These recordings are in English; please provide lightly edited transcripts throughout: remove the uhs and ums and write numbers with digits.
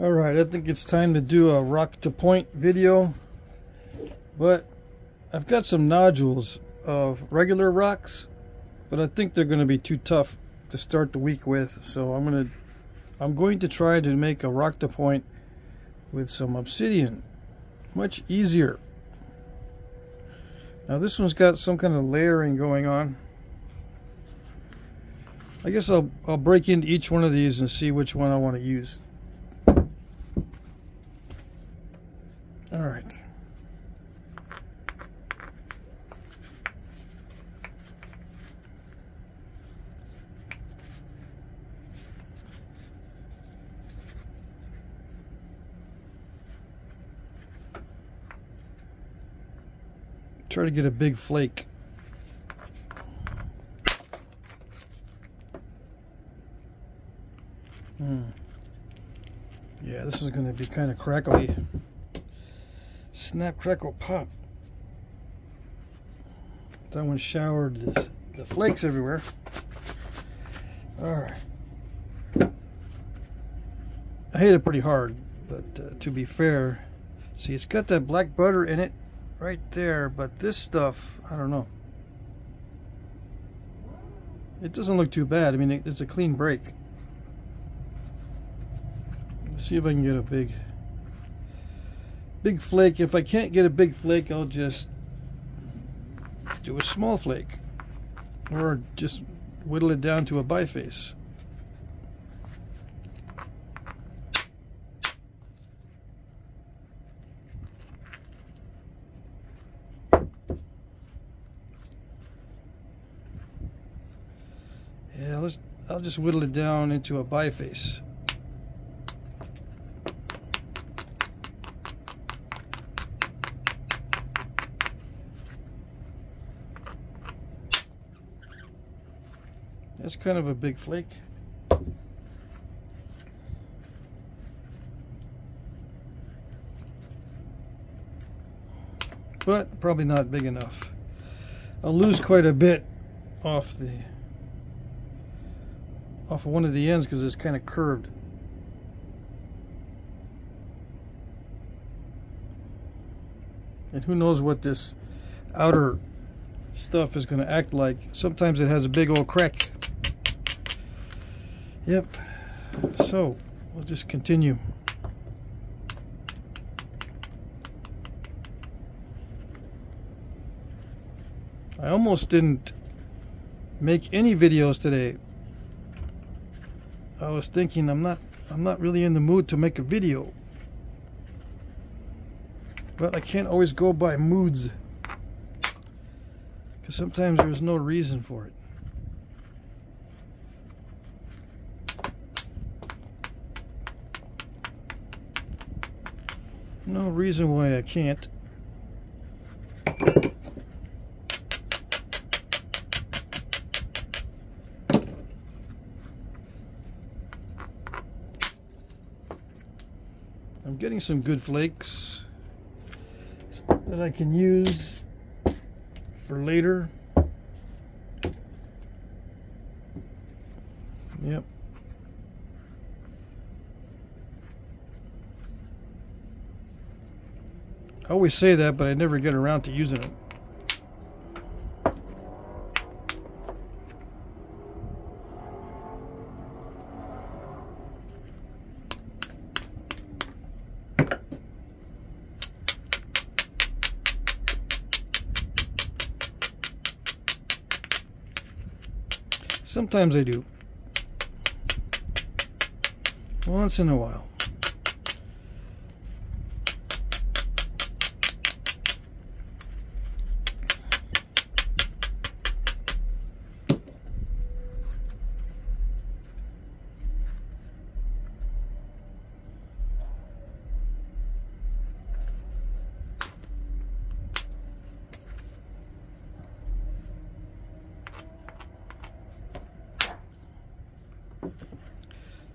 Alright, I think it's time to do a rock to point video, but I've got some nodules of regular rocks, but I think they're going to be too tough to start the week with, so I'm going to try to make a rock to point with some obsidian. Much easier. Now this one's got some kind of layering going on. I guess I'll break into each one of these and see which one I want to use. All right. Try to get a big flake. Yeah, this is going to be kind of crackly. Snap, crackle, pop. That one showered the flakes everywhere. Alright. I hit it pretty hard, but to be fair, see, it's got that black butter in it right there, but this stuff, I don't know. It doesn't look too bad. I mean, it's a clean break. Let's see if I can get a big flake. If I can't get a big flake, I'll just do a small flake, or just whittle it down to a biface. Yeah, I'll just whittle it down into a biface. That's kind of a big flake. But probably not big enough. I'll lose quite a bit off one of the ends because it's kind of curved. And who knows what this outer stuff is going to act like. Sometimes it has a big old crack. Yep. So we'll just continue. I almost didn't make any videos today. I was thinking I'm not really in the mood to make a video. But I can't always go by moods, because sometimes there's no reason for it. No reason why I can't. I'm getting some good flakes that I can use for later. Yep. I always say that, but I never get around to using it. Sometimes I do. Once in a while.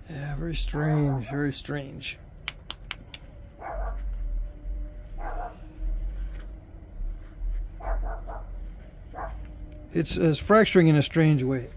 Yeah, very strange, very strange. It's fracturing in a strange way.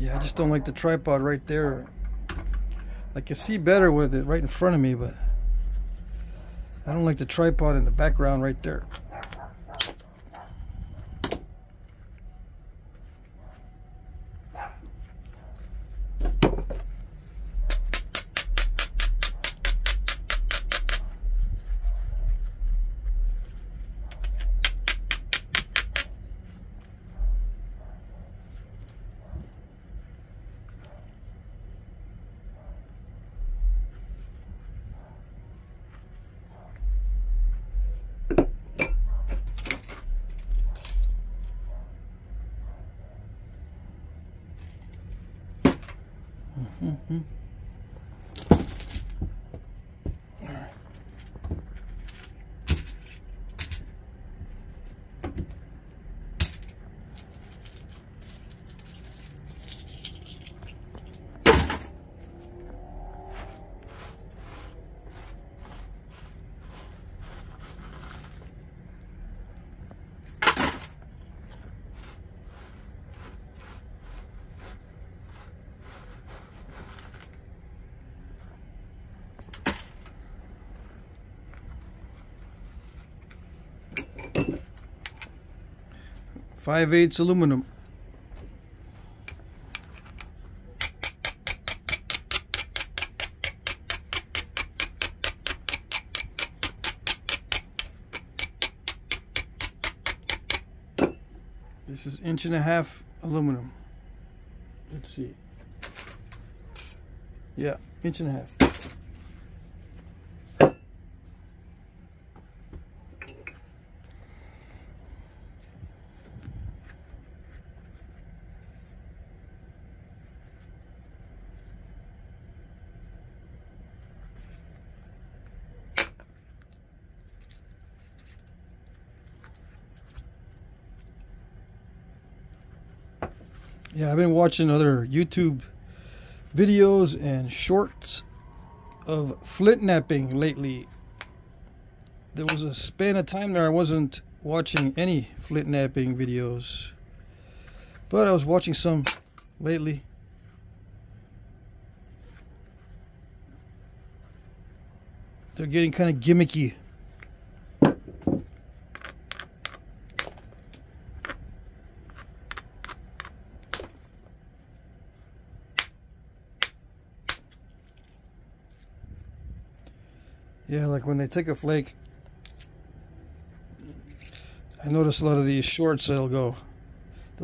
Yeah, I just don't like the tripod right there. I can see better with it right in front of me, but I don't like the tripod in the background right there. Mm-hmm. All right. Five-eighths aluminum. This is 1.5" aluminum. Let's see. Yeah, 1.5". Yeah, I've been watching other YouTube videos and shorts of Flintknapping lately. There was a span of time there I wasn't watching any Flintknapping videos, but I was watching some lately. They're getting kind of gimmicky. Yeah, like when they take a flake, I notice a lot of these shorts, they'll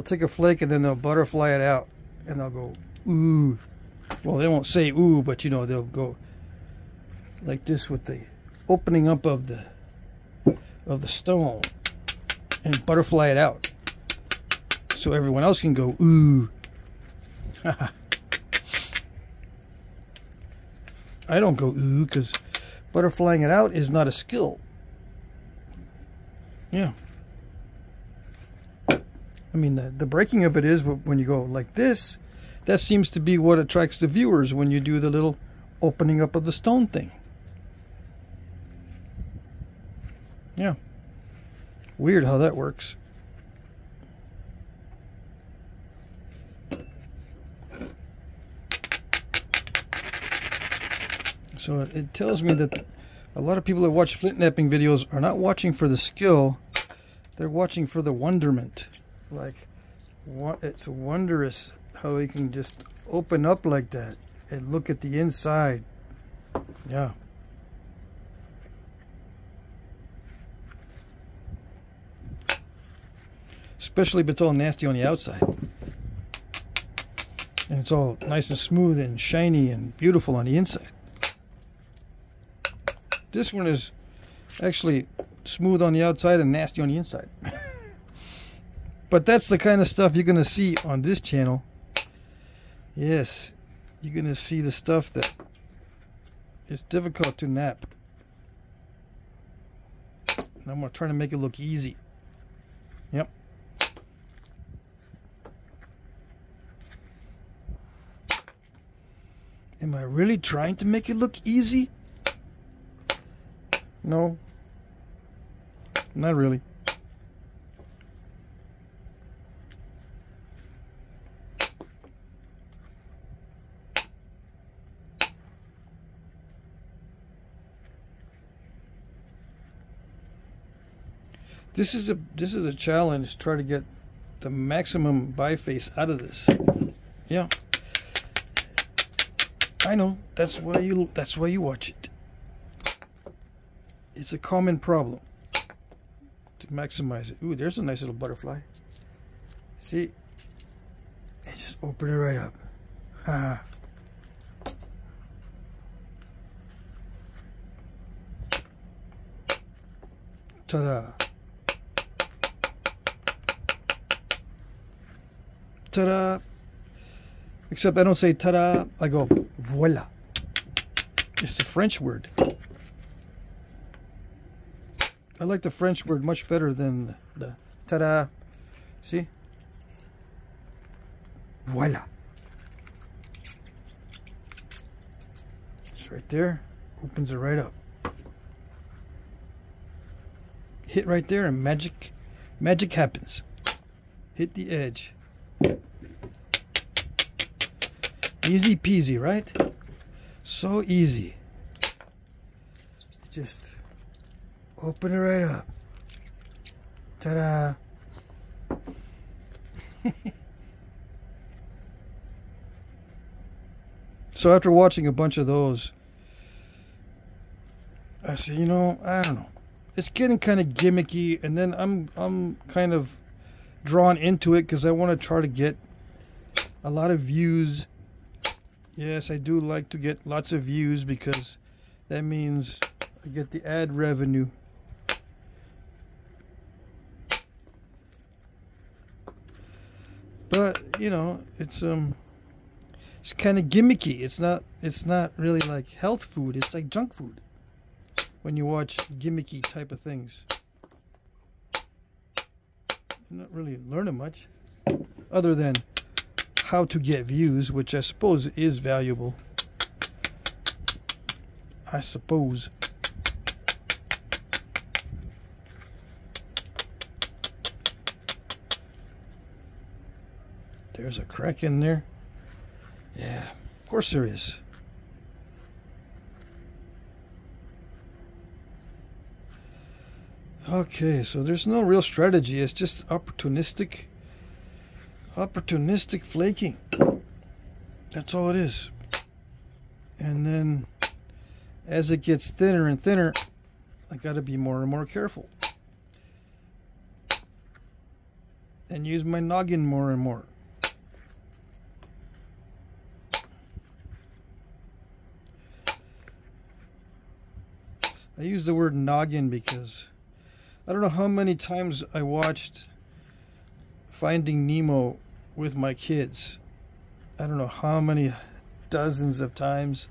take a flake and then they'll butterfly it out and they'll go, ooh. Well, they won't say ooh, but you know, they'll go like this with the opening up of the stone and butterfly it out so everyone else can go ooh. I don't go ooh because butterflying it out is not a skill. Yeah. I mean, the breaking of it is, but when you go like this, that seems to be what attracts the viewers when you do the little opening up of the stone thing. Yeah. Weird how that works. So it tells me that a lot of people that watch Flintknapping videos are not watching for the skill, they're watching for the wonderment. Like, it's wondrous how he can just open up like that and look at the inside. Yeah. Especially if it's all nasty on the outside. And it's all nice and smooth and shiny and beautiful on the inside. This one is actually smooth on the outside and nasty on the inside. But that's the kind of stuff you're going to see on this channel. Yes, you're going to see the stuff that is difficult to nap. And I'm going to try to make it look easy. Yep. Am I really trying to make it look easy? No, not really. This is a challenge. Try to get the maximum biface out of this. Yeah, I know. That's why you watch it. It's a common problem to maximize it. Ooh, there's a nice little butterfly. See, and just open it right up. Ha. Ta-da. Ta-da. Except I don't say ta-da, I go voila. It's the French word. I like the French word much better than the ta-da. See? Voila. It's right there. Opens it right up. Hit right there and magic happens. Hit the edge. Easy peasy, right? So easy. Just open it right up. Ta-da. So after watching a bunch of those, I said, you know, I don't know. It's getting kind of gimmicky, and then I'm kind of drawn into it because I want to try to get a lot of views. Yes, I do like to get lots of views because that means I get the ad revenue. But you know, it's kind of gimmicky. It's not really like health food. It's like junk food when you watch gimmicky type of things. You're not really learning much other than how to get views, which I suppose is valuable. I suppose. There's a crack in there. Yeah, of course there is. Okay, so there's no real strategy. It's just opportunistic flaking. That's all it is. And then as it gets thinner and thinner, I got to be more and more careful and use my noggin more and more. I use the word noggin because I don't know how many times I watched Finding Nemo with my kids. I don't know how many dozens of times.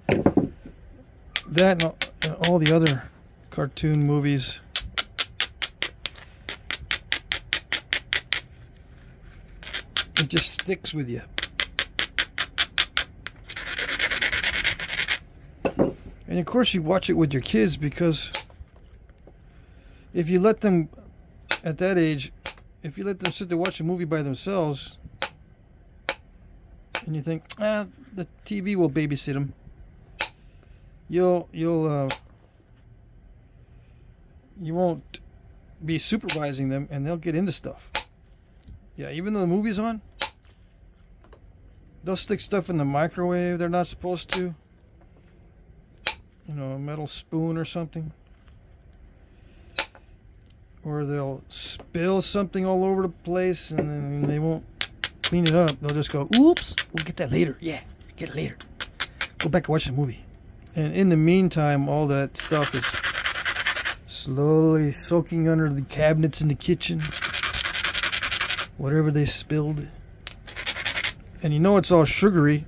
That and all the other cartoon movies. It just sticks with you. And of course you watch it with your kids, because if you let them, at that age, if you let them sit there watch a movie by themselves, and you think, the TV will babysit them, you won't be supervising them, and they'll get into stuff. Yeah, even though the movie's on, they'll stick stuff in the microwave they're not supposed to. You know, a metal spoon or something. Or they'll spill something all over the place, and then they won't clean it up. They'll just go, oops, we'll get that later. Yeah, get it later. Go back and watch the movie. And in the meantime, all that stuff is slowly soaking under the cabinets in the kitchen. Whatever they spilled. And you know it's all sugary.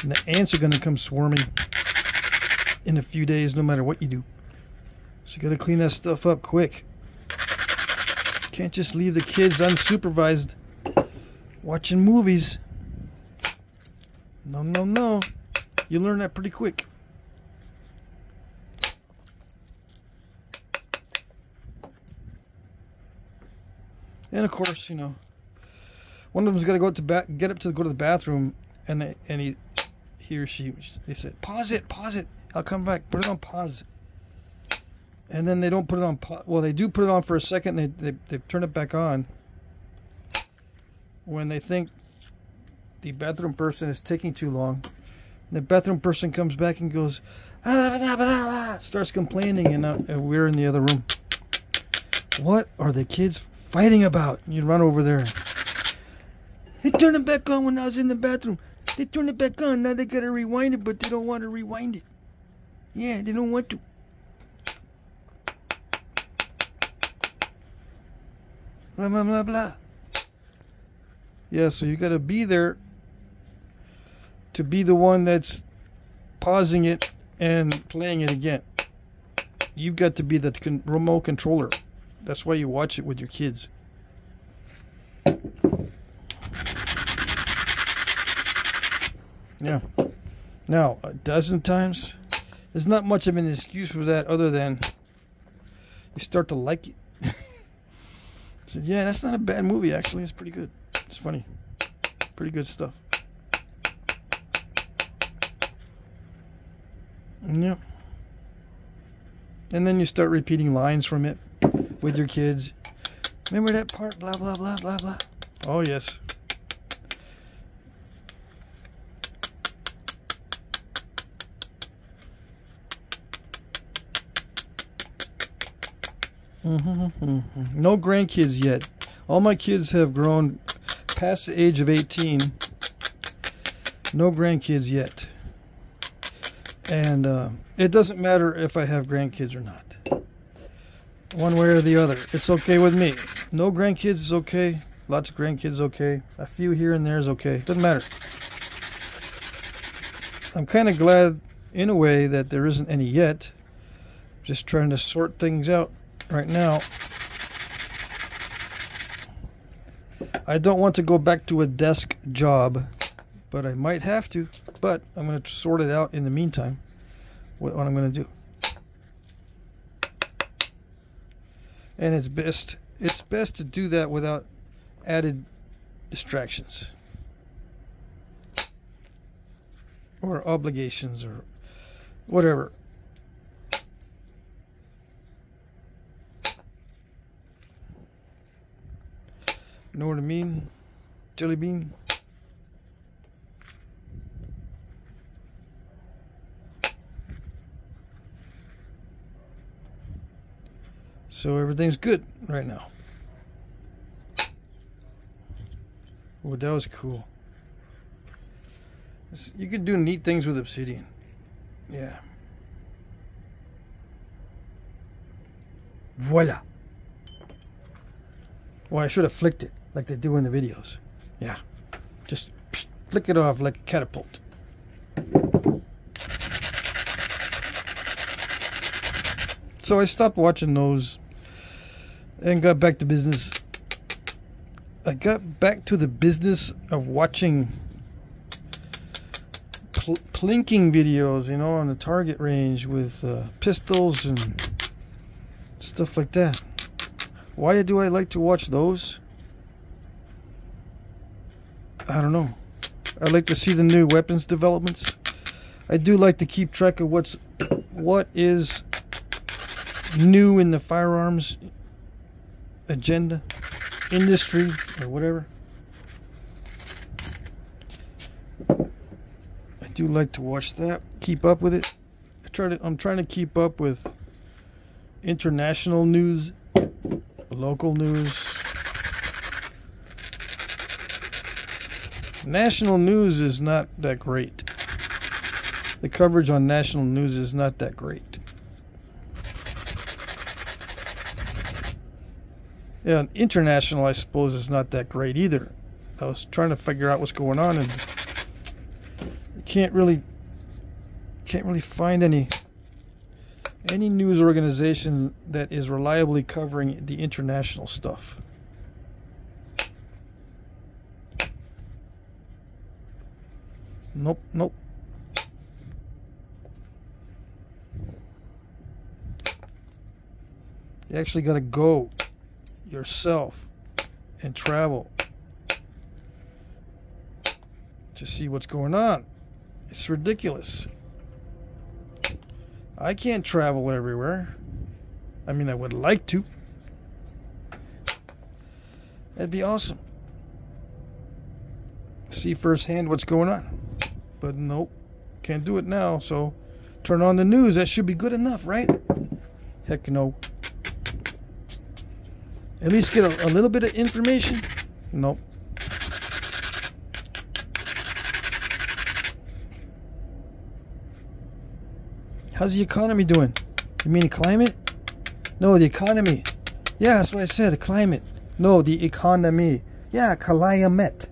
And the ants are going to come swarming in a few days, no matter what you do. So you got to clean that stuff up quick. Can't just leave the kids unsupervised watching movies. No, no, no. You learn that pretty quick. And of course, you know, one of them's got to go to go to the bathroom, and he or she, they said, pause it, I'll come back, put it on pause. and then they don't put it on. Well, they do put it on for a second. They turn it back on when they think the bathroom person is taking too long. The bathroom person comes back and goes, starts complaining, and we're in the other room. What are the kids fighting about? You run over there. They turned it back on when I was in the bathroom. They turned it back on. Now they gotta rewind it, but they don't want to rewind it. Yeah, they don't want to. Blah, blah, blah, blah. Yeah, so you gotta be there to be the one that's pausing it and playing it again. You've got to be the remote controller. That's why you watch it with your kids. Yeah. Now, a dozen times, there's not much of an excuse for that other than you start to like it. I said, yeah, that's not a bad movie, actually. It's pretty good. It's funny. Pretty good stuff. Yeah. And then you start repeating lines from it with your kids. Remember that part? Blah, blah, blah, blah, blah. Oh, yes. No grandkids yet. All my kids have grown past the age of 18. No grandkids yet. And it doesn't matter if I have grandkids or not. One way or the other. It's okay with me. No grandkids is okay. Lots of grandkids okay. A few here and there is okay. Doesn't matter. I'm kind of glad in a way that there isn't any yet. Just trying to sort things out right now. I don't want to go back to a desk job, but I might have to. But I'm going to sort it out in the meantime, what I'm going to do. And it's best to do that without added distractions or obligations or whatever. Know what I mean? Jelly bean. So everything's good right now. Oh, that was cool. You could do neat things with Obsidian. Yeah. Voila. Well, I should have flicked it like they do in the videos. Yeah. Just flick it off like a catapult. So I stopped watching those and got back to business. I got back to the business of watching plinking videos, you know, on the target range with pistols and stuff like that. Why do I like to watch those? I don't know. I like to see the new weapons developments. I do like to keep track of what is new in the firearms agenda, industry, or whatever. I do like to watch that, keep up with it. I'm trying to keep up with international news, local news. National news is not that great. The coverage on national news is not that great. Yeah, international, I suppose, is not that great either. I was trying to figure out what's going on, and you can't really find any news organization that is reliably covering the international stuff. Nope, nope. You actually got to go yourself and travel to see what's going on. It's ridiculous. I can't travel everywhere. I mean, I would like to. That'd be awesome. See firsthand what's going on. But nope, can't do it now. So turn on the news. That should be good enough, right? Heck no. At least get a little bit of information. Nope. How's the economy doing? You mean the climate? No, the economy. Yeah, that's what I said, the climate. No, the economy. Yeah, climate.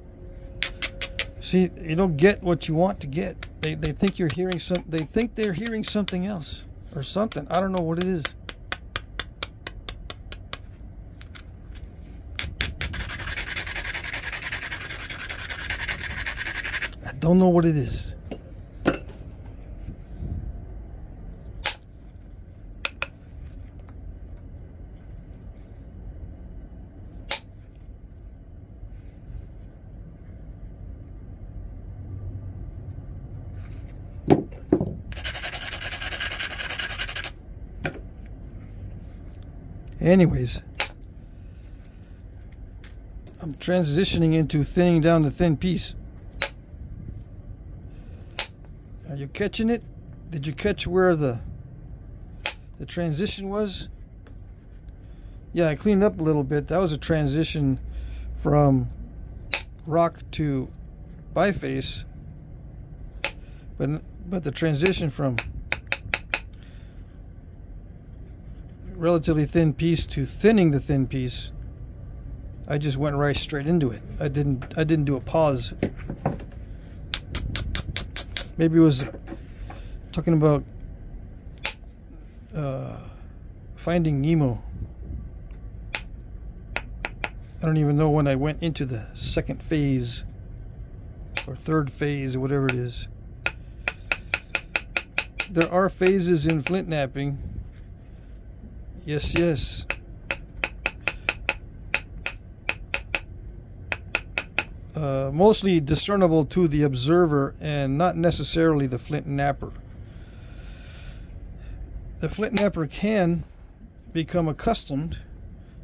See, you don't get what you want to get. They think you're hearing some. They think they're hearing something else or something. I don't know what it is. I don't know what it is. Anyways, I'm transitioning into thinning down the thin piece. Are you catching it? Did you catch where the transition was? Yeah, I cleaned up a little bit. That was a transition from rock to biface, but the transition from relatively thin piece to thinning the thin piece, I just went right straight into it. I didn't do a pause. Maybe it was talking about Finding Nemo. I don't even know when I went into the second phase or third phase or whatever it is. There are phases in Flintknapping. Yes, yes. Mostly discernible to the observer and not necessarily the flint napper. The flint napper can become accustomed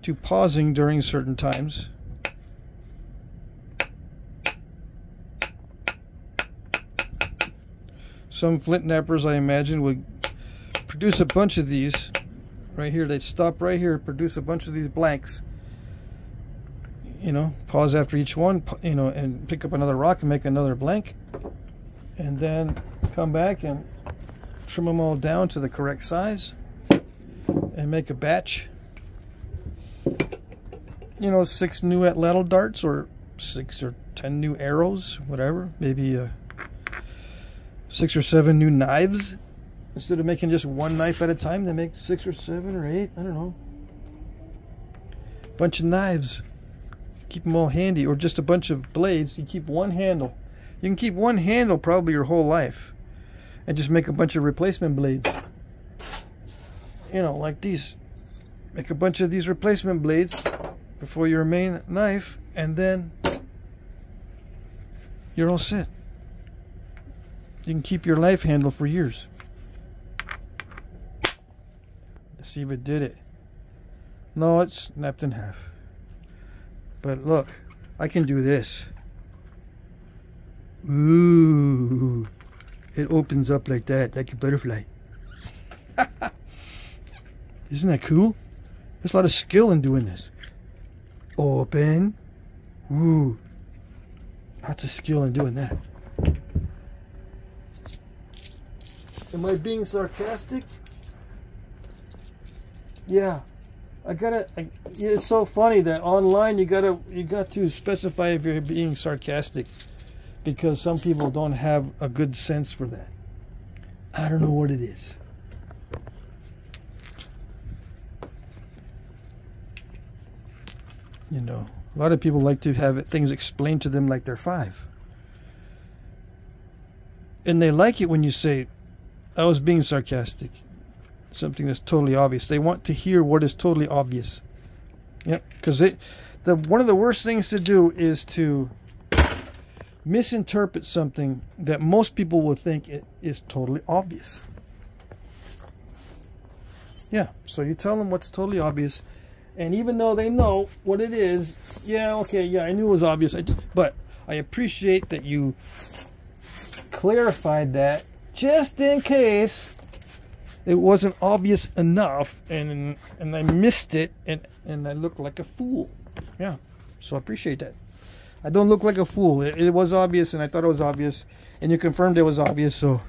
to pausing during certain times. Some flint nappers, I imagine, would produce a bunch of these. Right here, they'd stop right here, produce a bunch of these blanks. You know, pause after each one, you know, and pick up another rock and make another blank. And then come back and trim them all down to the correct size and make a batch. You know, 6 new atlatl darts or 6 or 10 new arrows, whatever. Maybe 6 or 7 new knives. Instead of making just one knife at a time, they make 6 or 7 or 8, I don't know. Bunch of knives. Keep them all handy. Or just a bunch of blades. You keep one handle. You can keep one handle probably your whole life. And just make a bunch of replacement blades. You know, like these. Make a bunch of these replacement blades before your main knife. And then you're all set. You can keep your knife handle for years. Let's see if it did it. No, it's snapped in half. But look, I can do this. Ooh, it opens up like that, like a butterfly. Isn't that cool? There's a lot of skill in doing this. Open. Ooh, lots of skill in doing that. Am I being sarcastic? Yeah, it's so funny that online you got to specify if you're being sarcastic, because some people don't have a good sense for that. I don't know what it is. You know, a lot of people like to have things explained to them like they're 5. And they like it when you say, I was being sarcastic. Something that's totally obvious. They want to hear what is totally obvious. Yep, because one of the worst things to do is to misinterpret something that most people will think it is totally obvious. Yeah, so you tell them what's totally obvious. And even though they know what it is, yeah, okay, yeah, I knew it was obvious. But I appreciate that you clarified that just in case it wasn't obvious enough and I missed it and I looked like a fool. Yeah, so I appreciate that. I don't look like a fool. It was obvious and I thought it was obvious. And you confirmed it was obvious, so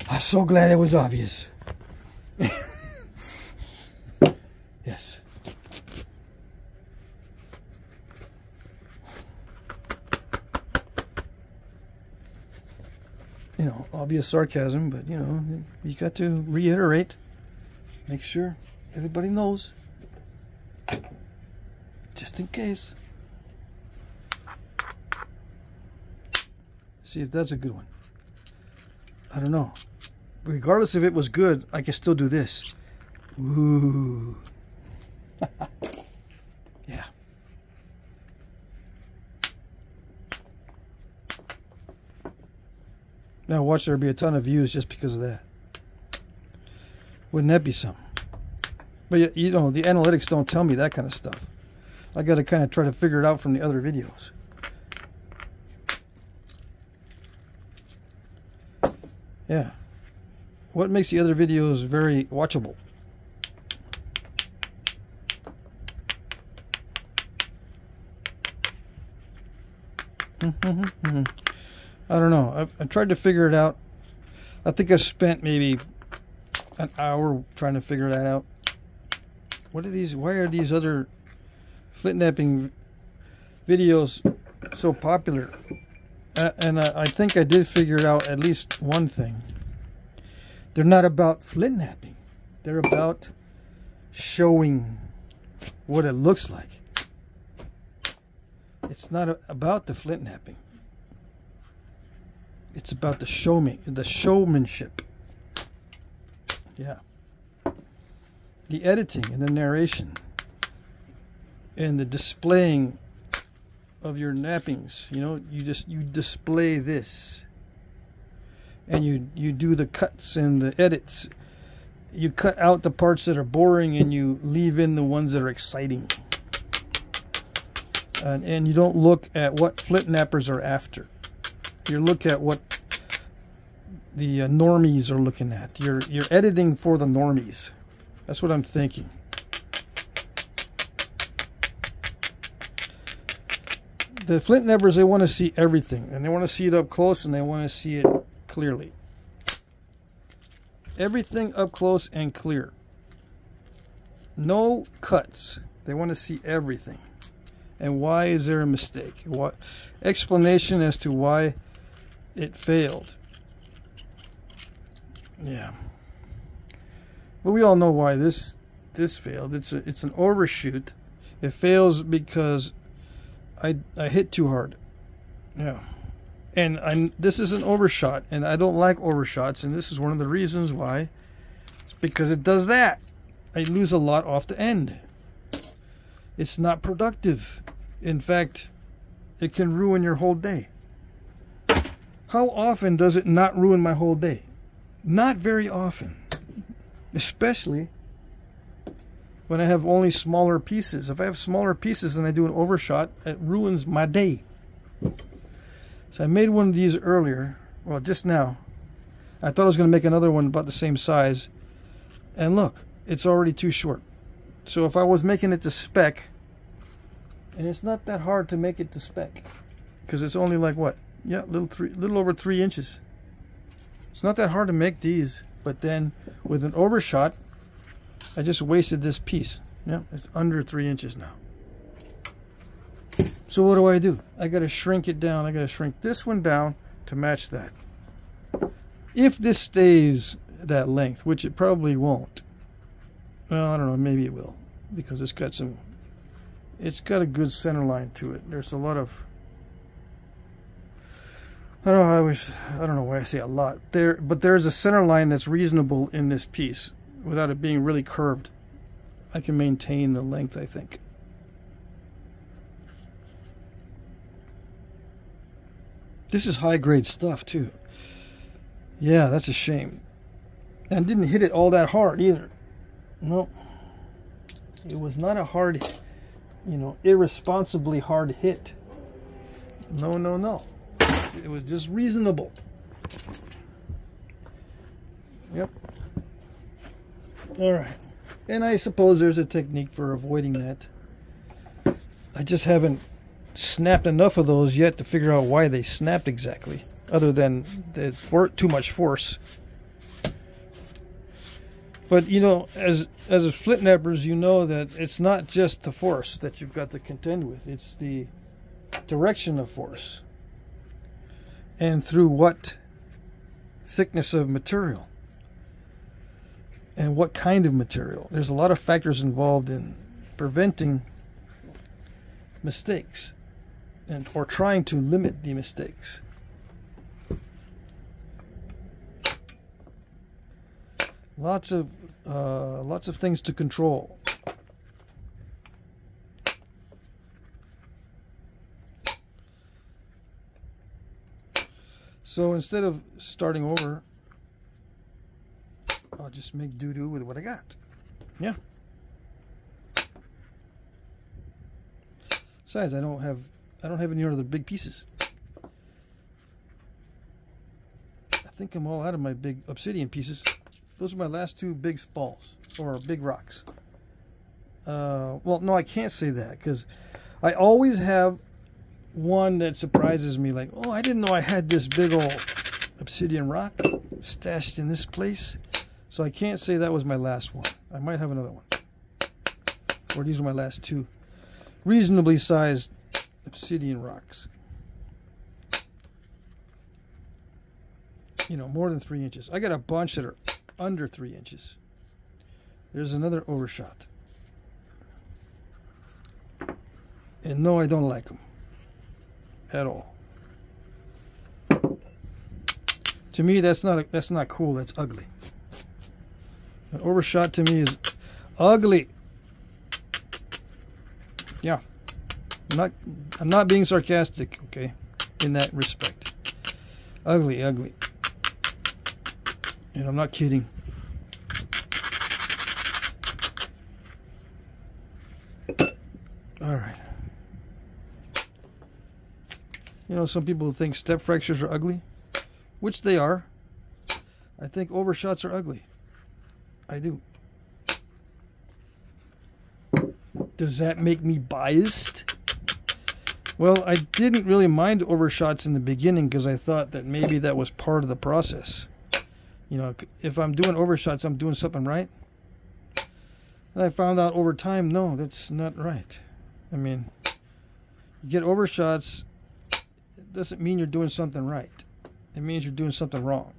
I'm so glad it was obvious. Yes. You know, obvious sarcasm, but you know, you got to reiterate, make sure everybody knows, just in case. See if that's a good one. I don't know. Regardless if it was good, I can still do this. Ooh. Yeah. Now watch there be a ton of views just because of that. Wouldn't that be something? But you know, the analytics don't tell me that kind of stuff. I got to kind of try to figure it out from the other videos. Yeah. What makes the other videos very watchable? I don't know. I tried to figure it out. I think I spent maybe an hour trying to figure that out. What are these? Why are these other Flintknapping videos so popular? And I think I did figure it out at least one thing. They're not about Flintknapping. They're about showing what it looks like. It's not about the Flintknapping. It's about the showmanship. Yeah. The editing and the narration and the displaying of your knappings. You know, you display this, and you do the cuts and the edits. You cut out the parts that are boring and you leave in the ones that are exciting. And you don't look at what Flintknappers are after. You look at what the normies are looking at. You're editing for the normies. That's what I'm thinking. The Flintknappers, they want to see everything, and they want to see it up close, and they want to see it clearly. Everything up close and clear. No cuts. They want to see everything. And why is there a mistake? What explanation as to why it failed? Yeah. But we all know why this failed. It's an overshoot. It fails because I hit too hard. Yeah. And this is an overshot, and I don't like overshots, and this is one of the reasons why. It's because it does that. I lose a lot off the end. It's not productive. In fact, it can ruin your whole day. How often does it not ruin my whole day? Not very often. Especially when I have only smaller pieces. If I have smaller pieces and I do an overshot, it ruins my day. So I made one of these earlier. Well, just now. I thought I was going to make another one about the same size. And look, it's already too short. So if I was making it to spec, and it's not that hard to make it to spec, because it's only like what? Yeah, little over 3 inches. It's not that hard to make these, but then with an overshot, I just wasted this piece. Yeah, it's under 3 inches now. So what do? I got to shrink it down. I got to shrink this one down to match that. If this stays that length, which it probably won't. Well, I don't know, maybe it will, because it's got a good center line to it. There's a lot of, I don't know why I say a lot there, but there's a center line that's reasonable in this piece without it being really curved. I can maintain the length, I think. This is high grade stuff too. Yeah, that's a shame. And didn't hit it all that hard either. No, it was not a hard, irresponsibly hard hit. No, no, no. It was just reasonable. Yep. All right. And I suppose there's a technique for avoiding that. I just haven't snapped enough of those yet to figure out why they snapped exactly, other than too much force. But as a flint knappers, you know that it's not just the force that you've got to contend with. It's the direction of force. And through what thickness of material. And what kind of material. There's a lot of factors involved in preventing mistakes. Or trying to limit the mistakes. Lots of things to control. So instead of starting over, I'll just make doo-doo with what I got. Yeah. Besides, I don't have any other big pieces. I think I'm all out of my big obsidian pieces. Those are my last two big spalls, or big rocks. Well, no, I can't say that, because I always have one that surprises me, like, oh, I didn't know I had this big old obsidian rock stashed in this place. So I can't say that was my last one. I might have another one. Or these are my last two reasonably sized obsidian rocks. More than 3 inches. I got a bunch that are under 3 inches. There's another overshot. And no, I don't like them at all. To me, that's not cool. That's ugly. An overshot to me is ugly. Yeah. I'm not being sarcastic, okay, in that respect. Ugly, ugly. And I'm not kidding. All right. Some people think step fractures are ugly, which they are. I think overshots are ugly. I do. Does that make me biased? Well, I didn't really mind overshots in the beginning because I thought that maybe that was part of the process. If I'm doing overshots, I'm doing something right. And I found out over time, no, that's not right. I mean, you get overshots, it doesn't mean you're doing something right. It means you're doing something wrong.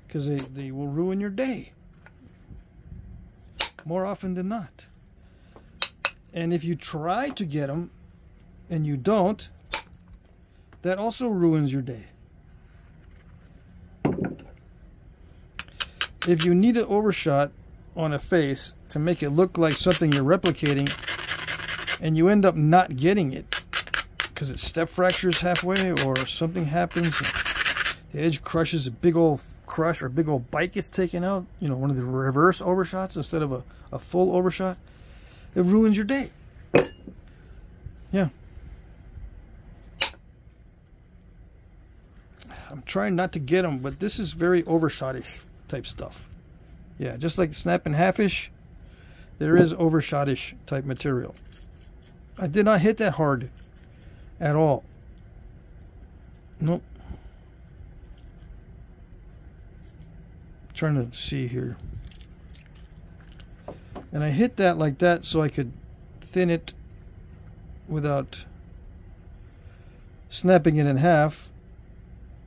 Because they will ruin your day. More often than not. And if you try to get them and you don't, that also ruins your day. If you need an overshot on a face to make it look like something you're replicating and you end up not getting it because it step fractures halfway or something happens, the edge crushes, a big old crush or a big old bite gets taken out, one of the reverse overshots instead of a full overshot, it ruins your day. Yeah. I'm trying not to get them, but this is very overshotish type stuff. Yeah, just like snap and halfish, there is overshotish type material. I did not hit that hard at all. Nope. Trying to see here. And I hit that like that so I could thin it without snapping it in half,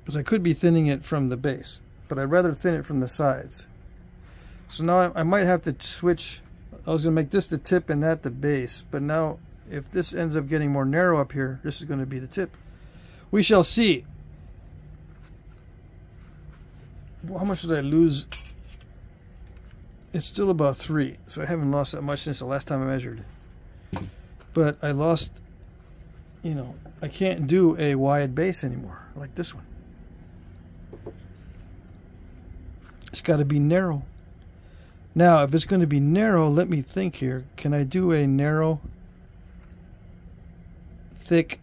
because I could be thinning it from the base, but I'd rather thin it from the sides. So now I might have to switch. I was going to make this the tip and that the base, but now if this ends up getting more narrow up here, this is going to be the tip. We shall see. How much did I lose? It's still about 3, so I haven't lost that much since the last time I measured. But I lost, I can't do a wide base anymore like this one. It's got to be narrow. Now, if it's going to be narrow, let me think here. Can I do a narrow, thick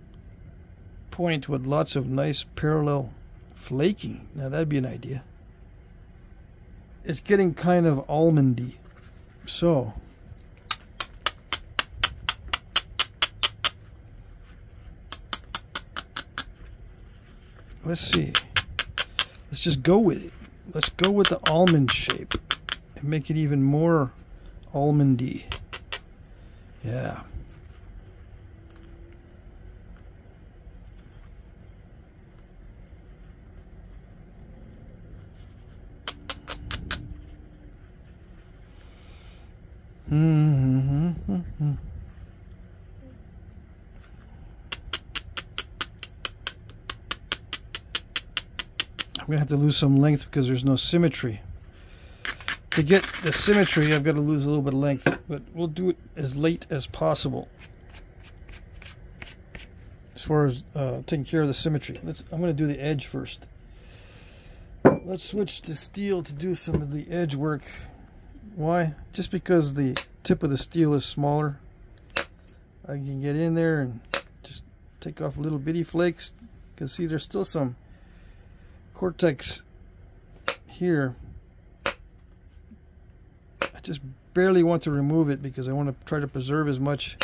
point with lots of nice parallel flaking? Now, that'd be an idea. It's getting kind of almondy. So, let's see. Let's just go with it. Let's go with the almond shape and make it even more almondy. Yeah. I'm going to have to lose some length because there's no symmetry. To get the symmetry, I've got to lose a little bit of length, but we'll do it as late as possible. As far as taking care of the symmetry. I'm going to do the edge first. Let's switch to steel to do some of the edge work. Why? Just because the tip of the steel is smaller. I can get in there and just take off little bitty flakes. Because see, there's still some cortex here. I just barely want to remove it because I want to try to preserve as much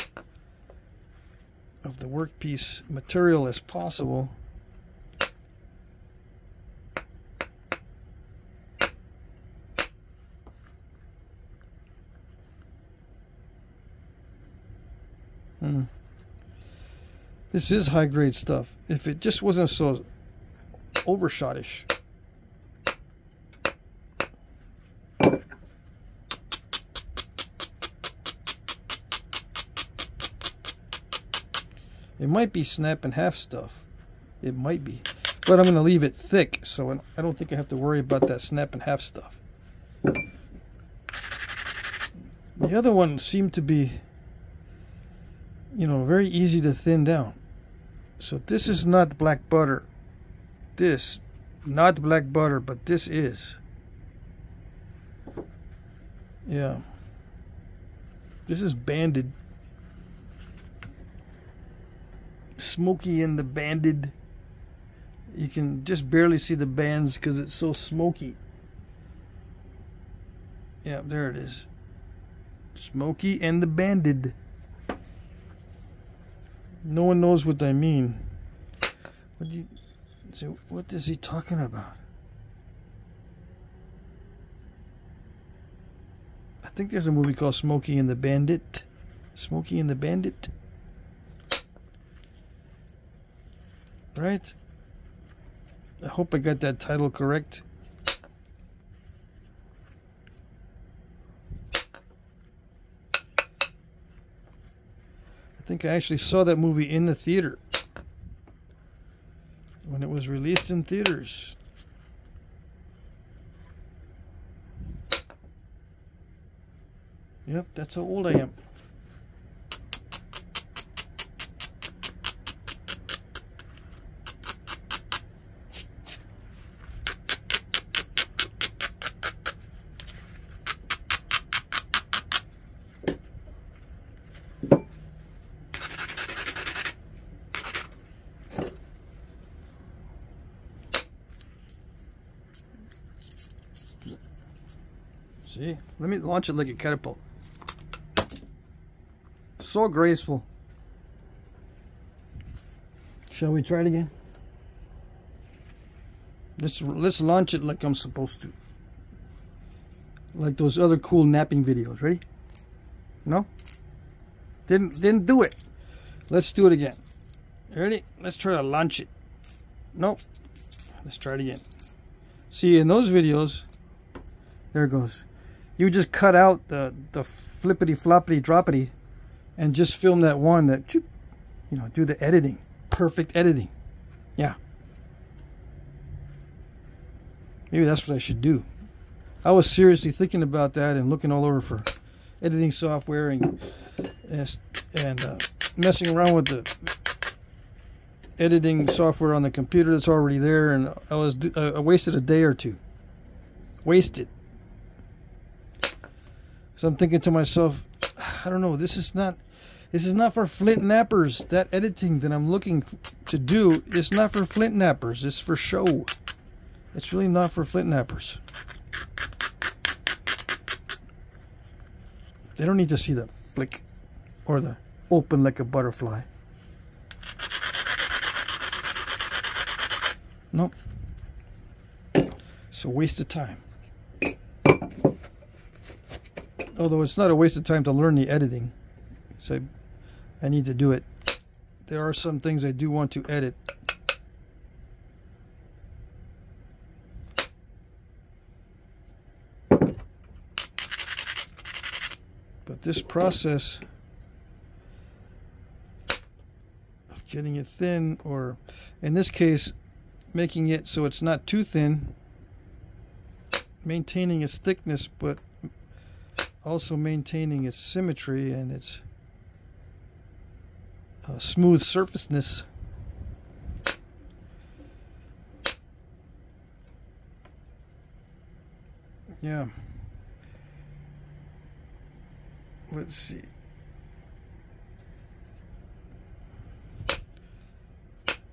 of the workpiece material as possible. This is high grade stuff. If it just wasn't so overshot-ish. It might be snap in half stuff. It might be. But I'm going to leave it thick, so I don't think I have to worry about that snap in half stuff. The other one seemed to be, you know, very easy to thin down. So this is not black butter. This, not black butter, but this is. Yeah. This is banded. Smoky in the banded. You can just barely see the bands because it's so smoky. Yeah, there it is. Smoky and the banded. No one knows what I mean. What is he talking about? I think there's a movie called Smokey and the Bandit. Smokey and the Bandit. Right? I hope I got that title correct. I think I actually saw that movie in the theater when it was released in theaters. Yep, that's how old I am. See? Let me launch it like a catapult. So graceful. Shall we try it again? Let's launch it like I'm supposed to. Like those other cool napping videos. Ready? No? Didn't do it. Let's do it again. Ready? Let's try to launch it. Nope. Let's try it again. See, in those videos, there it goes. You just cut out the flippity floppity droppity and just film that one that, you know, do the editing. Perfect editing. Yeah. Maybe that's what I should do. I was seriously thinking about that and looking all over for editing software and messing around with the editing software on the computer that's already there, and I wasted a day or two. wasted. So I'm thinking to myself, I don't know, this is not for flint nappers. That editing that I'm looking to do is not for flint nappers. It's for show. It's really not for flint nappers. They don't need to see the flick or the open like a butterfly. Nope. It's a waste of time. Although it's not a waste of time to learn the editing. So I need to do it. There are some things I do want to edit. But this process of getting it thin, or in this case, making it so it's not too thin, maintaining its thickness, but also maintaining its symmetry and its smooth surfaceness. Yeah. Let's see.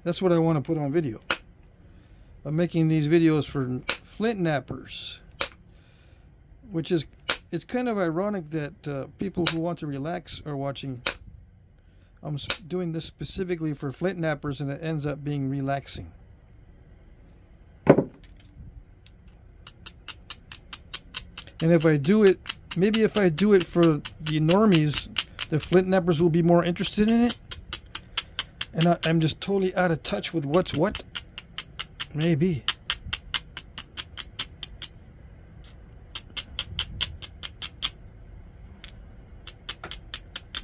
That's what I want to put on video. I'm making these videos for flint nappers, which is, it's kind of ironic that people who want to relax are watching. I'm doing this specifically for flint nappers, and it ends up being relaxing. And if I do it, maybe if I do it for the normies, the flint nappers will be more interested in it. And I'm just totally out of touch with what's what. Maybe.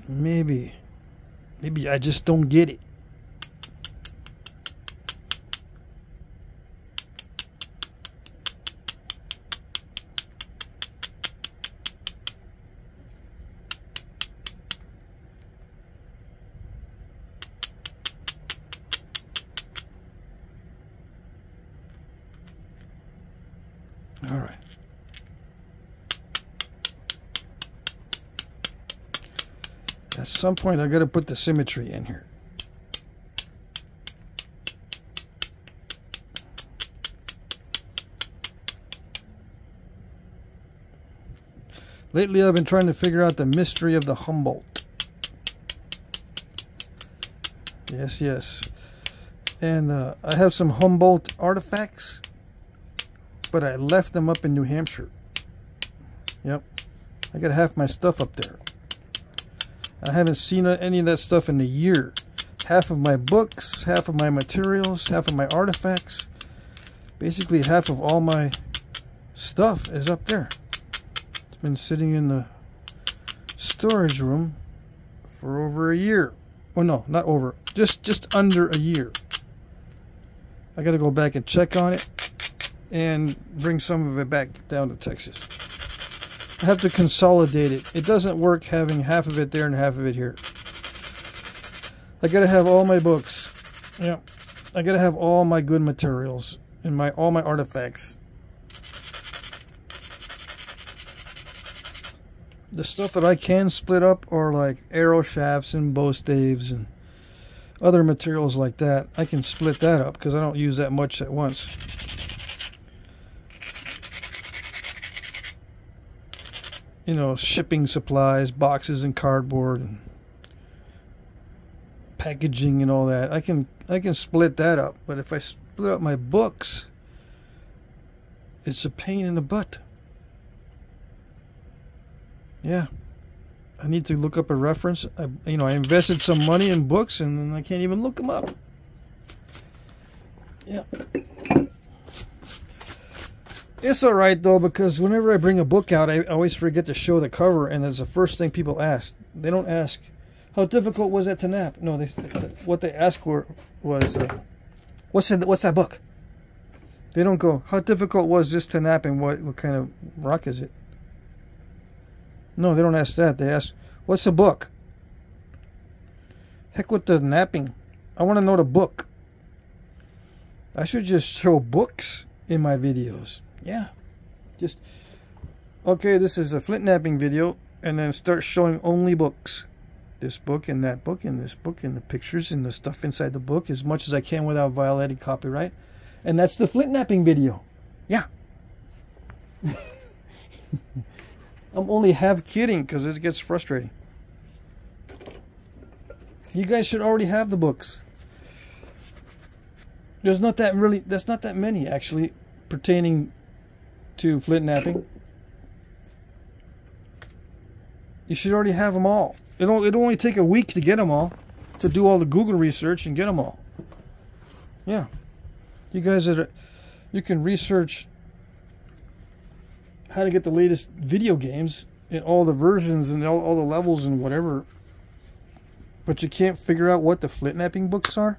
Maybe I just don't get it. All right. At some point, I got to put the symmetry in here. Lately, I've been trying to figure out the mystery of the Humbolt. Yes, yes. And I have some Humboldt artifacts, but I left them up in New Hampshire. Yep. I got half my stuff up there. I haven't seen any of that stuff in a year. Half of my books, half of my materials, half of my artifacts. Basically half of all my stuff is up there. It's been sitting in the storage room for over a year. Oh no, not over. Just under a year. I gotta go back and check on it and bring some of it back down to Texas. I have to consolidate it. It doesn't work having half of it there and half of it here. I gotta have all my books. Yeah. I gotta have all my good materials and all my artifacts. The stuff that I can split up are like arrow shafts and bow staves and other materials like that. I can split that up because I don't use that much at once. You know, shipping supplies, boxes and cardboard and packaging and all that. I can split that up, but if I split up my books, it's a pain in the butt. Yeah. I need to look up a reference. I invested some money in books and then I can't even look them up. Yeah. It's alright though, because whenever I bring a book out, I always forget to show the cover, and it's the first thing people ask. They don't ask, how difficult was it to nap? No, what they ask for was, what's that book? They don't go, how difficult was this to nap, and what kind of rock is it? No, they don't ask that. They ask, what's the book? Heck with the napping. I want to know the book. I should just show books in my videos. Yeah. Just, okay, this is a Flintknapping video, and then start showing only books. This book and that book and this book and the pictures and the stuff inside the book as much as I can without violating copyright. And that's the Flintknapping video. Yeah. I'm only half kidding because it gets frustrating. You guys should already have the books. That's not that many actually pertaining to Flintknapping. You should already have them all. It'll only take a week to get them all, to do all the Google research and get them all. Yeah. You guys you can research how to get the latest video games in all the versions and all the levels and whatever. But you can't figure out what the Flintknapping books are?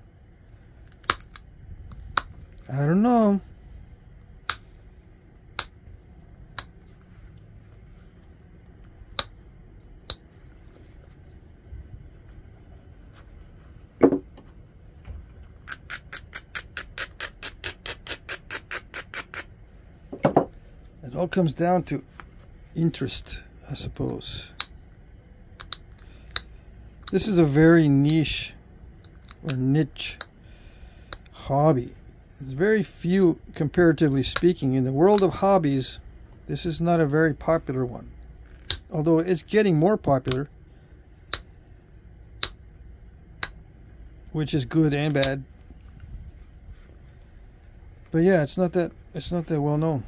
I don't know. It all comes down to interest, I suppose. This is a very niche hobby. It's very few, comparatively speaking. In the world of hobbies, this is not a very popular one. Although it's getting more popular, which is good and bad. But yeah, it's not that well known.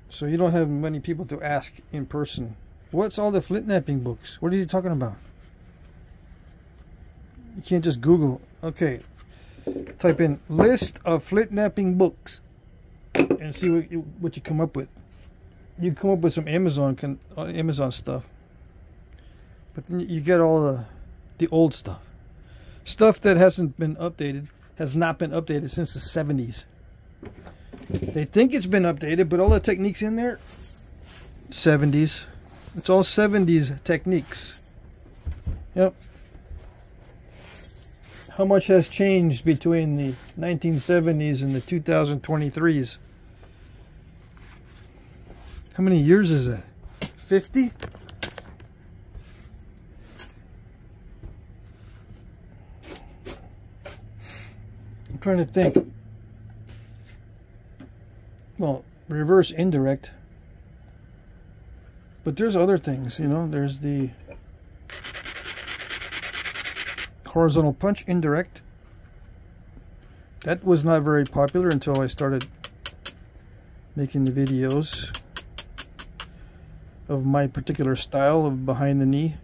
So you don't have many people to ask in person, what's all the Flintknapping books? What are you talking about? You can't just Google, okay, type in list of Flintknapping books and see what you come up with. You come up with some Amazon stuff. But then you get all the old stuff. Stuff that hasn't been updated, has not been updated since the 70s. They think it's been updated, but all the techniques in there, 70s. It's all 70s techniques. Yep. How much has changed between the 1970s and the 2023s? How many years is that? 50? I'm trying to think. Well, reverse indirect. But there's other things, you know. There's the horizontal punch indirect. That was not very popular until I started making the videos of my particular style of behind the knee.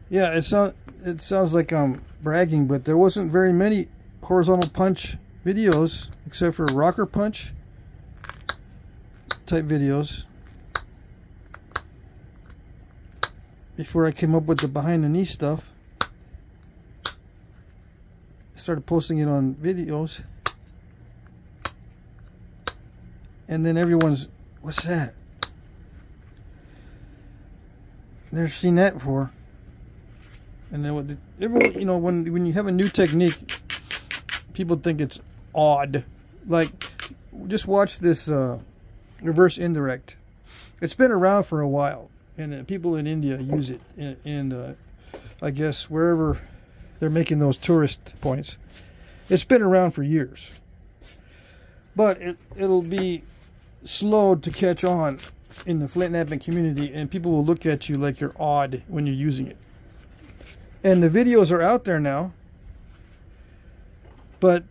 Yeah, it sounds like I'm bragging, but there wasn't very many horizontal punch videos except for rocker punch type videos before I came up with the behind the knee stuff. I started posting it on videos, and then everyone's, what's that? Never seen that before. And then everyone, you know, when you have a new technique, people think it's odd. Like, just watch this reverse indirect. It's been around for a while, and people in India use it, and I guess wherever they're making those tourist points. It's been around for years, but it'll be slow to catch on in the Flintknapping community, and people will look at you like you're odd when you're using it. And the videos are out there now, but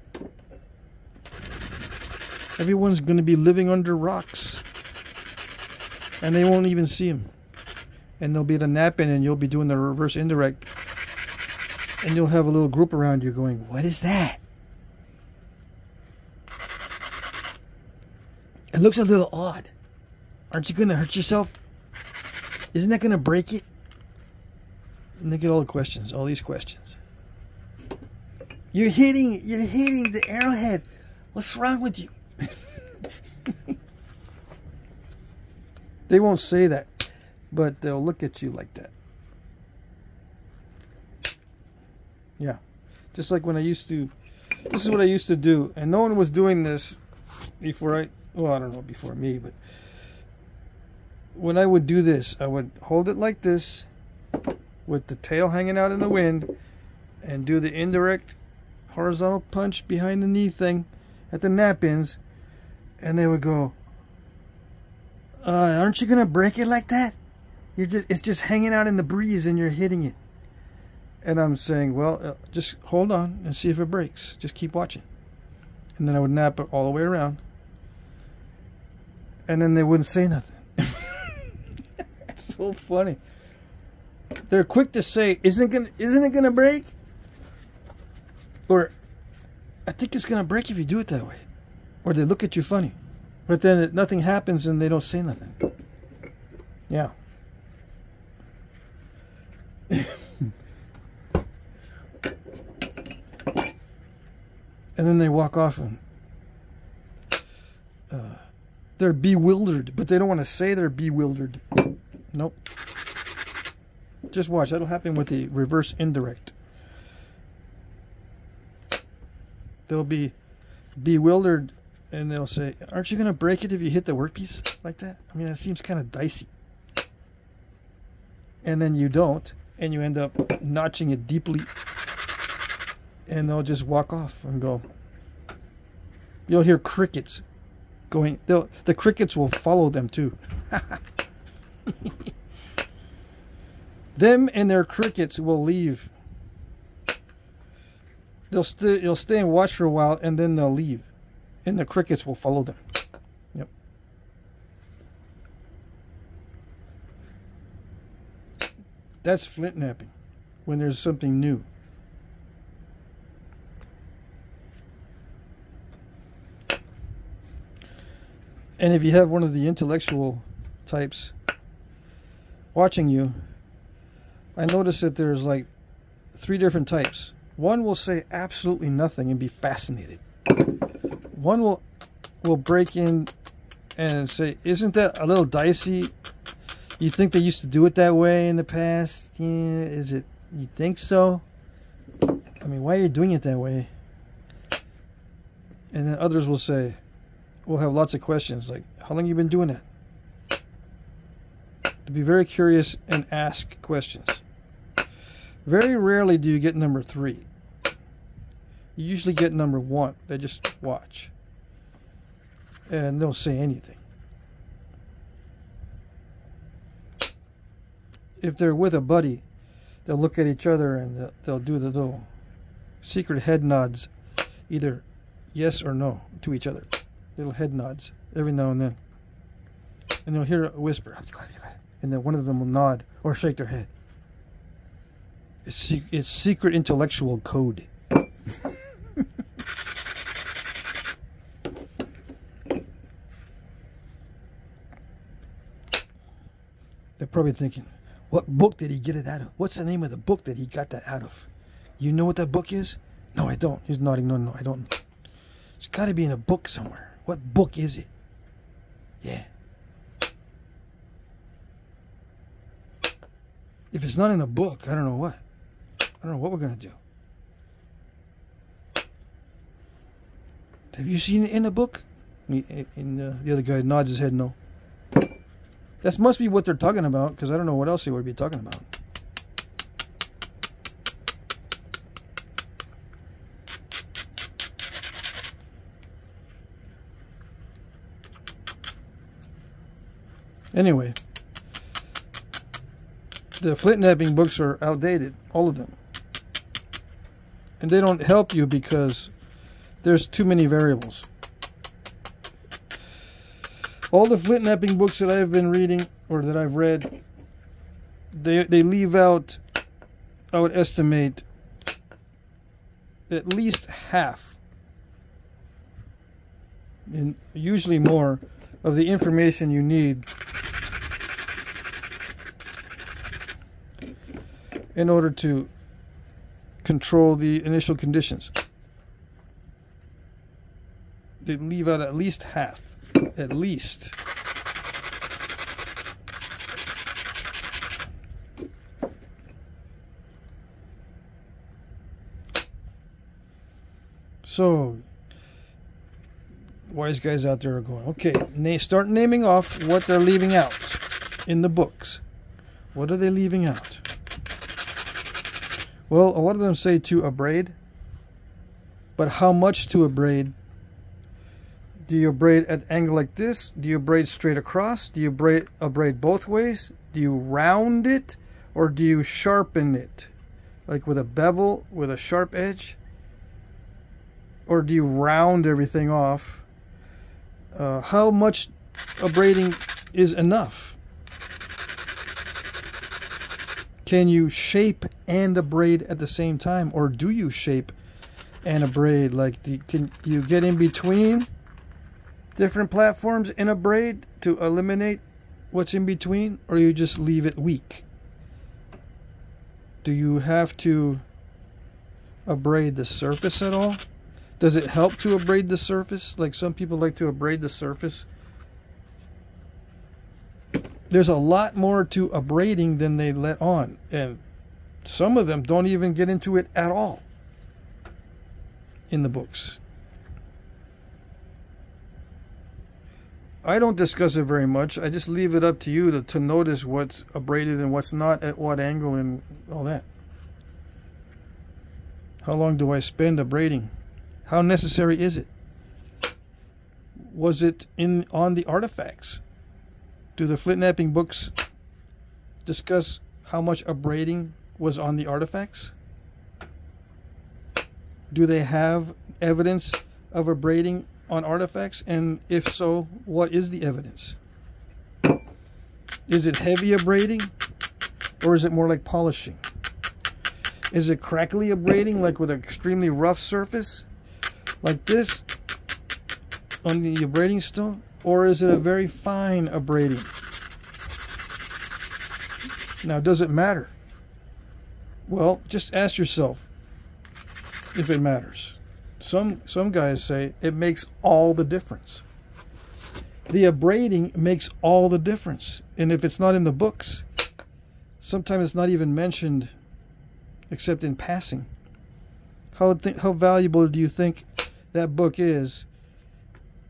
everyone's going to be living under rocks, and they won't even see them. And they'll be at a nap-in, and you'll be doing the reverse indirect, and you'll have a little group around you going, what is that? It looks a little odd. Aren't you going to hurt yourself? Isn't that going to break it? And they get all the questions, all these questions. You're hitting the arrowhead. What's wrong with you? They won't say that, but they'll look at you like that. Yeah. Just like when I used to, this is what I used to do, and no one was doing this before well, I don't know, before me, but when I would do this, I would hold it like this with the tail hanging out in the wind and do the indirect horizontal punch behind the knee thing at the nap ends, and they would go, aren't you gonna break it like that? It's just hanging out in the breeze and you're hitting it. And I'm saying, well, just hold on and see if it breaks. Just keep watching. And then I would nap it all the way around, and then they wouldn't say nothing. It's so funny. They're quick to say, isn't it gonna break? Or, I think it's gonna break if you do it that way. Or they look at you funny, but then nothing happens and they don't say nothing. Yeah. And then they walk off and they're bewildered, but they don't want to say they're bewildered. Nope. Just watch. That'll happen with the reverse indirect. They'll be bewildered and they'll say, aren't you going to break it if you hit the workpiece like that? I mean, that seems kind of dicey. And then you don't, and you end up notching it deeply, and they'll just walk off and go. You'll hear crickets going. The crickets will follow them too. Them and their crickets will leave. You'll stay and watch for a while, and then they'll leave, and the crickets will follow them. Yep. That's flint napping, when there's something new. And if you have one of the intellectual types watching you, I noticed that there's like 3 different types. One will say absolutely nothing and be fascinated. One will break in and say, isn't that a little dicey? You think they used to do it that way in the past? Yeah, is it? You think so? I mean, why are you doing it that way? And then others will say, we'll have lots of questions like, how long have you been doing that? To be very curious and ask questions. Very rarely do you get number 3. You usually get number 1. They just watch and don't say anything. If they're with a buddy, they'll look at each other and they'll do the little secret head nods, either yes or no to each other. Little head nods every now and then, and you'll hear a whisper, and then one of them will nod or shake their head. It's secret intellectual code. They're probably thinking, what book did he get it out of? What's the name of the book that he got that out of? You know what that book is? No, I don't. He's nodding. No, I don't. It's got to be in a book somewhere. What book is it? Yeah. If it's not in a book, I don't know what. I don't know what we're going to do. Have you seen it in a book? And the other guy nods his head no. That must be what they're talking about, because I don't know what else they would be talking about. Anyway, the flint napping books are outdated, all of them. And they don't help you because there's too many variables. All the flint napping books that I've been reading, or that I've read, they leave out, I would estimate, at least half, and usually more, of the information you need in order to control the initial conditions. They leave out at least half. At least. So, wise guys out there are going, okay, start naming off what they're leaving out in the books. What are they leaving out? Well, a lot of them say to abrade, but how much to abrade? Do you abrade at an angle like this? Do you abrade straight across? Do you abrade both ways? Do you round it, or do you sharpen it? Like with a bevel, with a sharp edge? Or do you round everything off? How much abrading is enough? Can you shape and abrade at the same time? Or do you shape and abrade? Like, can you get in between different platforms and abrade to eliminate what's in between? Or you just leave it weak? Do you have to abrade the surface at all? Does it help to abrade the surface? Like some people like to abrade the surface. There's a lot more to abrading than they let on. And some of them don't even get into it at all in the books. I don't discuss it very much. I just leave it up to you to notice what's abraded and what's not, at what angle and all that. How long do I spend abrading? How necessary is it? Was it on the artifacts? Do the Flintknapping books discuss how much abrading was on the artifacts? Do they have evidence of abrading on artifacts? And if so, what is the evidence? Is it heavy abrading, or is it more like polishing? Is it crackly abrading, like with an extremely rough surface like this on the abrading stone? Or is it a very fine abrading? Now, does it matter? Well, just ask yourself if it matters. Some guys say it makes all the difference. The abrading makes all the difference. And if it's not in the books, sometimes it's not even mentioned except in passing. How valuable do you think that book is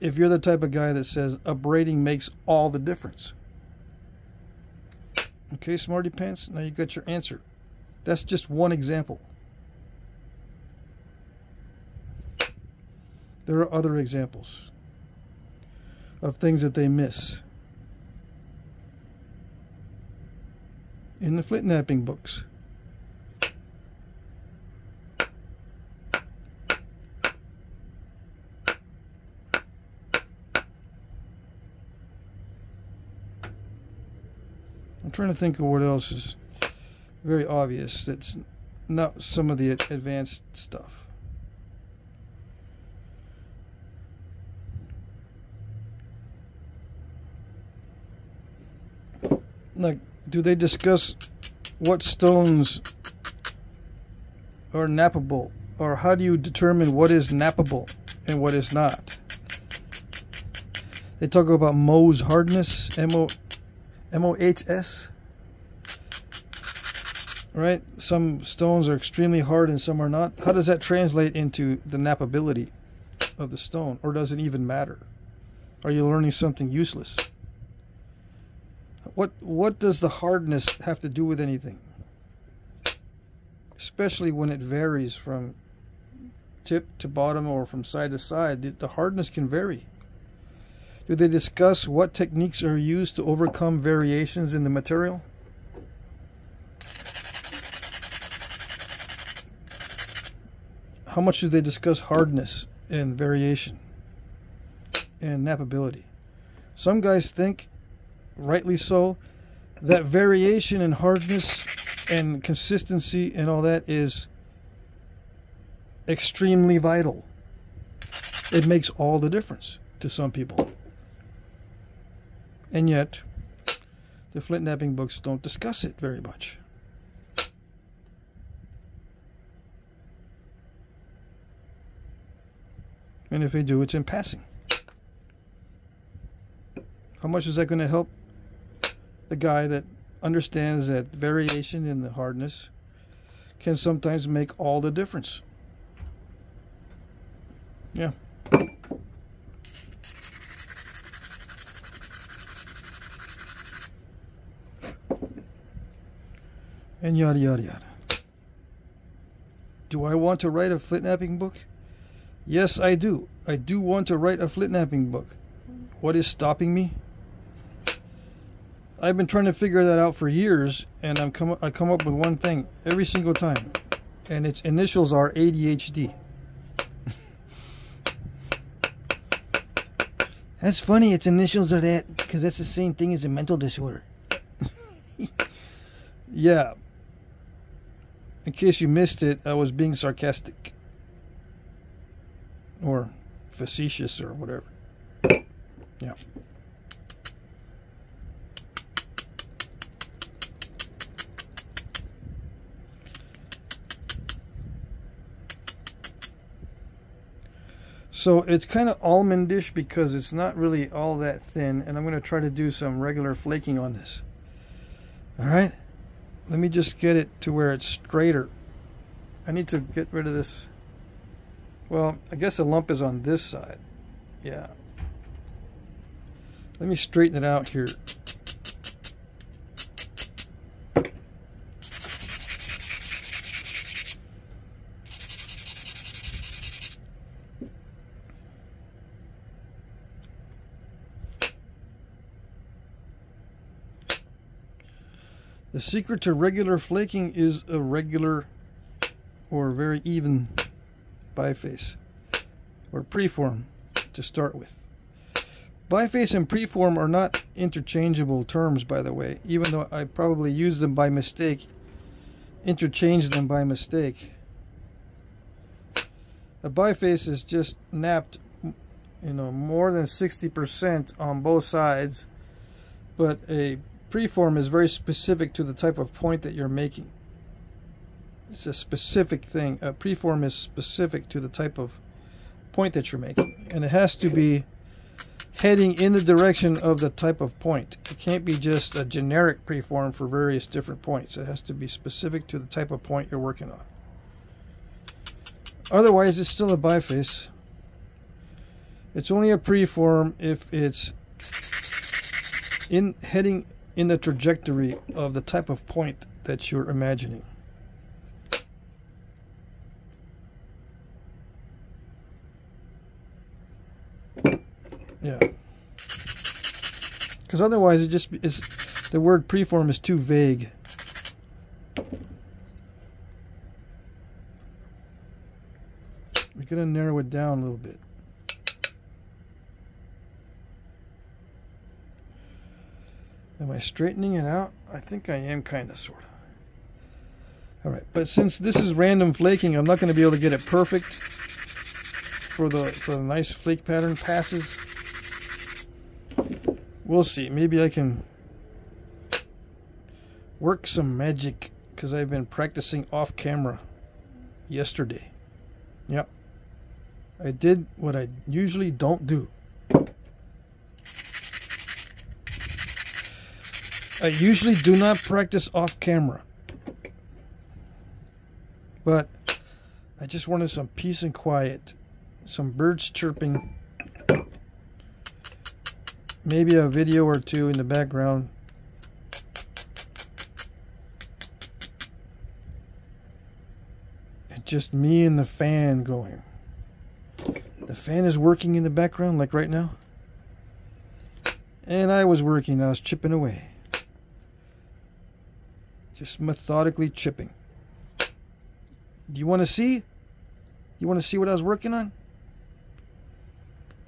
if you're the type of guy that says abrading makes all the difference? Okay, smarty pants, now you got your answer. That's just one example. There are other examples of things that they miss in the Flintknapping books. I'm trying to think of what else is very obvious that's not some of the advanced stuff. Like, do they discuss what stones are knappable? Or how do you determine what is knappable and what is not? They talk about Mohs hardness, M-O-H-S. Right? Some stones are extremely hard and some are not. How does that translate into the knappability of the stone? Or does it even matter? Are you learning something useless? What does the hardness have to do with anything? Especially when it varies from tip to bottom or from side to side. The hardness can vary. Do they discuss what techniques are used to overcome variations in the material? How much do they discuss hardness and variation and knappability? Some guys think, rightly so, that variation in hardness and consistency and all that is extremely vital. It makes all the difference to some people. And yet, the Flintknapping books don't discuss it very much. And if they do, it's in passing. How much is that going to help the guy that understands that variation in the hardness can sometimes make all the difference? Yeah. And yada yada yada. Do I want to write a Flintknapping book? Yes, I do. I do want to write a Flintknapping book. What is stopping me? I've been trying to figure that out for years, and I come up with one thing every single time, and its initials are ADHD. That's funny. Its initials are that because that's the same thing as a mental disorder. Yeah. In case you missed it, I was being sarcastic. Or facetious or whatever. Yeah. So it's kind of almondish because it's not really all that thin, and I'm going to try to do some regular flaking on this. Alright, let me just get it to where it's straighter. I need to get rid of this. Well, I guess the lump is on this side. Yeah. Let me straighten it out here. The secret to regular flaking is a regular or very even biface or preform to start with. Biface and preform are not interchangeable terms, by the way, even though I probably used them by mistake, interchanged them by mistake. A biface is just napped, more than 60% on both sides, but a preform is very specific to the type of point that you're making. It's a specific thing. A preform is specific to the type of point that you're making, and it has to be heading in the direction of the type of point. It can't be just a generic preform for various different points. It has to be specific to the type of point you're working on. Otherwise, it's still a biface. It's only a preform if it's heading in the trajectory of the type of point that you're imagining. Yeah. Because otherwise it just is, the word preform is too vague. We're going to narrow it down a little bit. Am I straightening it out? I think I am, kind of, sort of. Alright, but since this is random flaking, I'm not going to be able to get it perfect for the nice flake pattern passes. We'll see. Maybe I can work some magic because I've been practicing off camera yesterday. Yep. I did what I usually don't do. I usually do not practice off camera, but I just wanted some peace and quiet, some birds chirping, maybe a video or two in the background. And just me and the fan going. The fan is working in the background like right now. And I was working, I was chipping away. Just methodically chipping. Do you want to see? You want to see what I was working on?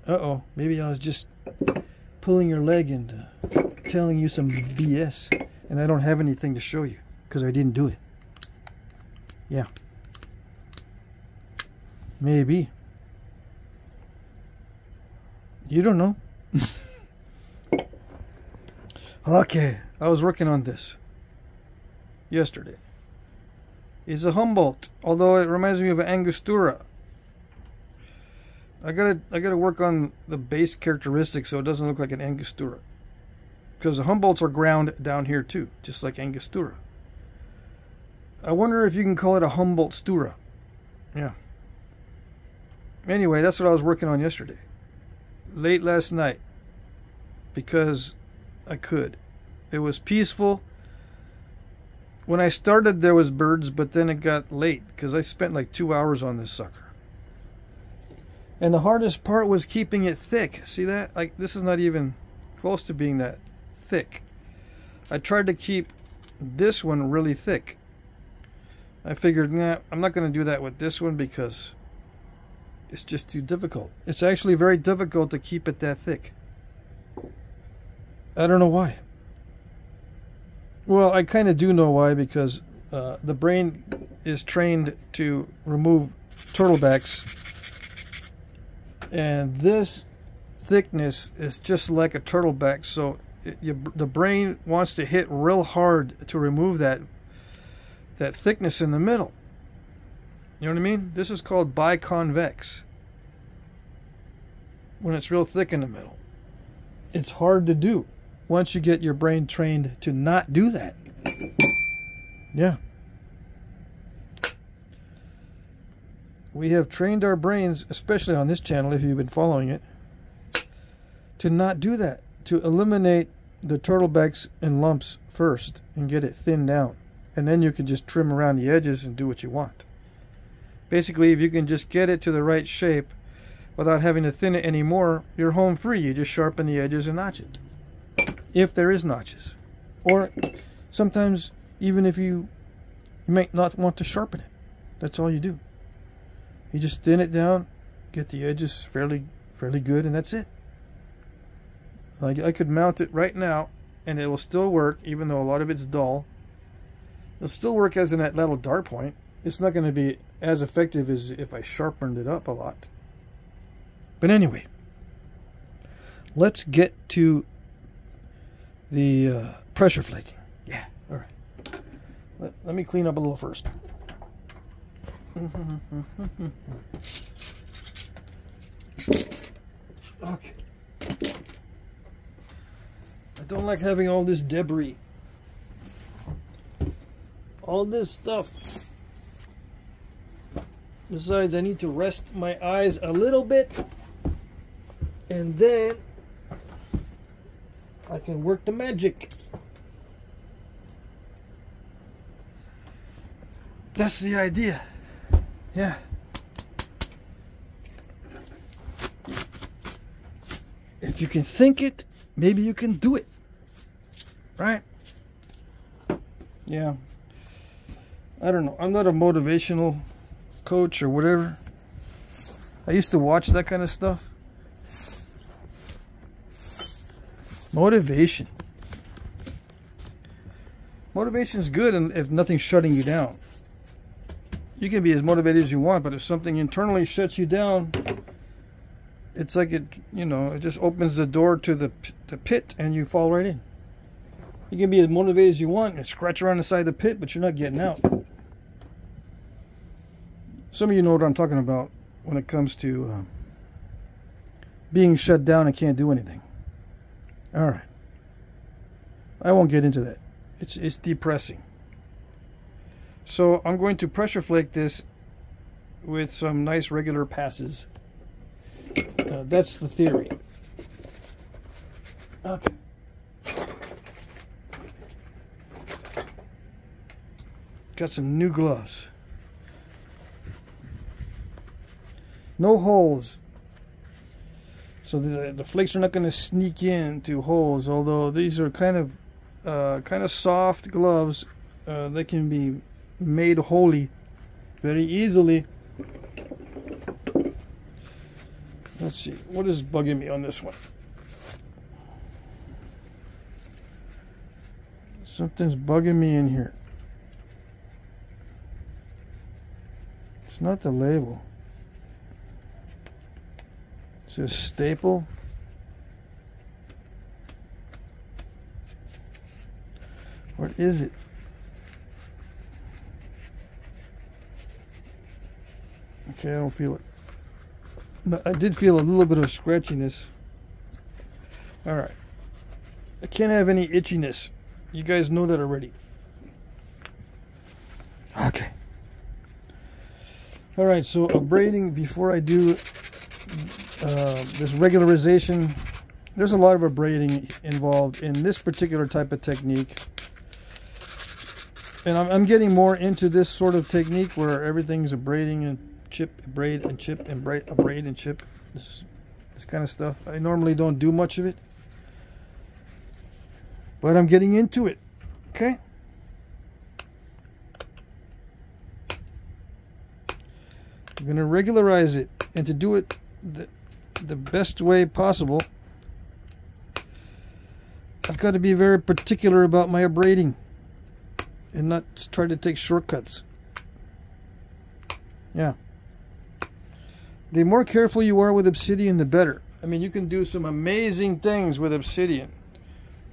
Uh-oh. Maybe I was just pulling your leg and telling you some BS. And I don't have anything to show you because I didn't do it. Yeah. Maybe. You don't know. Okay. I was working on this yesterday. It's a Humbolt, although it reminds me of an Angostura. I gotta work on the base characteristics so it doesn't look like an Angostura, because the Humboldts are ground down here too, just like Angostura. I wonder if you can call it a Humboldt Stura. Yeah. Anyway, that's what I was working on yesterday. Late last night. Because I could. It was peaceful. When I started, there was birds, but then it got late because I spent like 2 hours on this sucker. And the hardest part was keeping it thick. See that? Like, this is not even close to being that thick. I tried to keep this one really thick. I figured, nah, I'm not going to do that with this one because it's just too difficult. It's actually very difficult to keep it that thick. I don't know why. Well, I kind of do know why, because the brain is trained to remove turtlebacks, and this thickness is just like a turtleback, so the brain wants to hit real hard to remove that thickness in the middle. You know what I mean? This is called biconvex. When it's real thick in the middle, it's hard to do once you get your brain trained to not do that. Yeah. We have trained our brains, especially on this channel, if you've been following it, to not do that, to eliminate the turtlebacks and lumps first and get it thinned down. And then you can just trim around the edges and do what you want. Basically, if you can just get it to the right shape without having to thin it anymore, you're home free. You just sharpen the edges and notch it. If there is notches. Or sometimes even if you might not want to sharpen it. That's all you do. You just thin it down, get the edges fairly good, and that's it. Like, I could mount it right now and it will still work, even though a lot of it's dull. It'll still work as that little dart point. It's not going to be as effective as if I sharpened it up a lot. But anyway, let's get to the pressure flaking. Yeah, all right. Let me clean up a little first. Okay. I don't like having all this debris. All this stuff. Besides, I need to rest my eyes a little bit, and then I can work the magic. That's the idea. Yeah. If you can think it, maybe you can do it. Right? Yeah. I don't know. I'm not a motivational coach or whatever. I used to watch that kind of stuff. Motivation. Motivation is good if nothing's shutting you down. You can be as motivated as you want, but if something internally shuts you down, it's like it just opens the door to the pit and you fall right in. You can be as motivated as you want and scratch around inside the pit, but you're not getting out. Some of you know what I'm talking about when it comes to being shut down and can't do anything. All right. I won't get into that. It's depressing. So I'm going to pressure flake this with some nice regular passes. That's the theory. Okay. Got some new gloves. No holes. So the flakes are not going to sneak into holes, although these are kind of soft gloves. They can be made holy very easily. Let's see, what is bugging me on this one? Something's bugging me in here. It's not the label. It says staple. What is it? Okay, I don't feel it. No, I did feel a little bit of scratchiness. Alright. I can't have any itchiness. You guys know that already. Okay. Alright, so abrading, before I do this regularization, there's a lot of abrading involved in this particular type of technique. And I'm getting more into this sort of technique where everything's abrading and chip, abrade and chip, and abrade and chip. This kind of stuff. I normally don't do much of it, but I'm getting into it. Okay. I'm going to regularize it, and to do it the best way possible, I've got to be very particular about my abrading and not try to take shortcuts. Yeah. The more careful you are with Obsidian, the better. I mean, you can do some amazing things with Obsidian.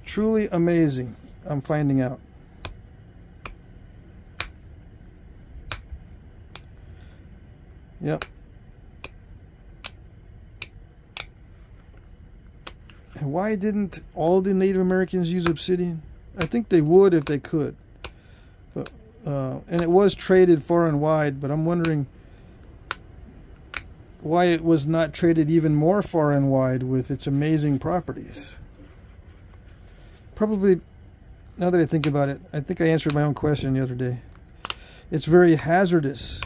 Truly amazing, I'm finding out. Yep. And why didn't all the Native Americans use Obsidian? I think they would if they could. But, and it was traded far and wide, but I'm wondering why it was not traded even more far and wide with its amazing properties. Probably, now that I think about it, I think I answered my own question the other day. It's very hazardous.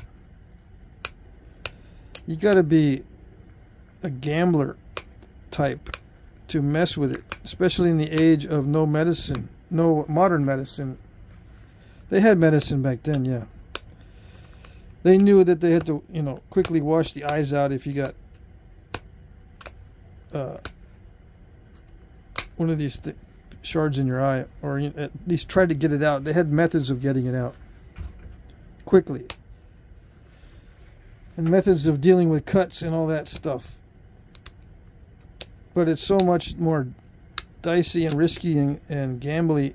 You got to be a gambler type to mess with it, especially in the age of no medicine, no modern medicine. They had medicine back then, yeah. They knew that they had to, you know, quickly wash the eyes out if you got one of these shards in your eye, or at least try to get it out. They had methods of getting it out quickly, and methods of dealing with cuts and all that stuff. But it's so much more dicey and risky and gambly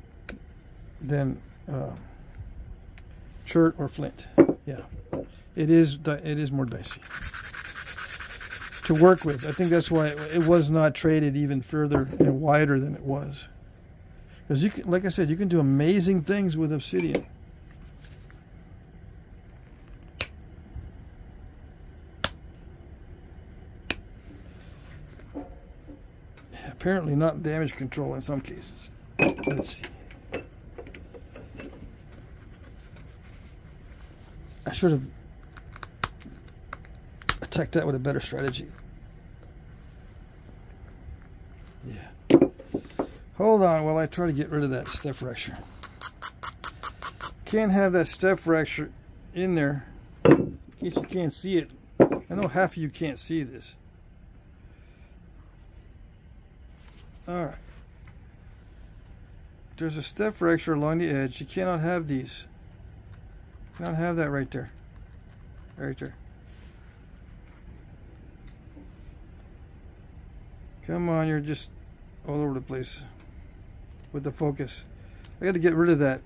than chert or flint. Yeah, it is more dicey to work with. I think that's why it was not traded even further and wider than it was. Because you can, like I said, you can do amazing things with Obsidian. Apparently not damage control in some cases. Let's see. I should have attacked that with a better strategy. Yeah. Hold on while I try to get rid of that step fracture. Can't have that step fracture in there in case you can't see it. I know half of you can't see this. Alright. There's a step fracture along the edge. You cannot have these. You cannot have that right there. Right there. Come on, you're just all over the place with the focus. I got to get rid of that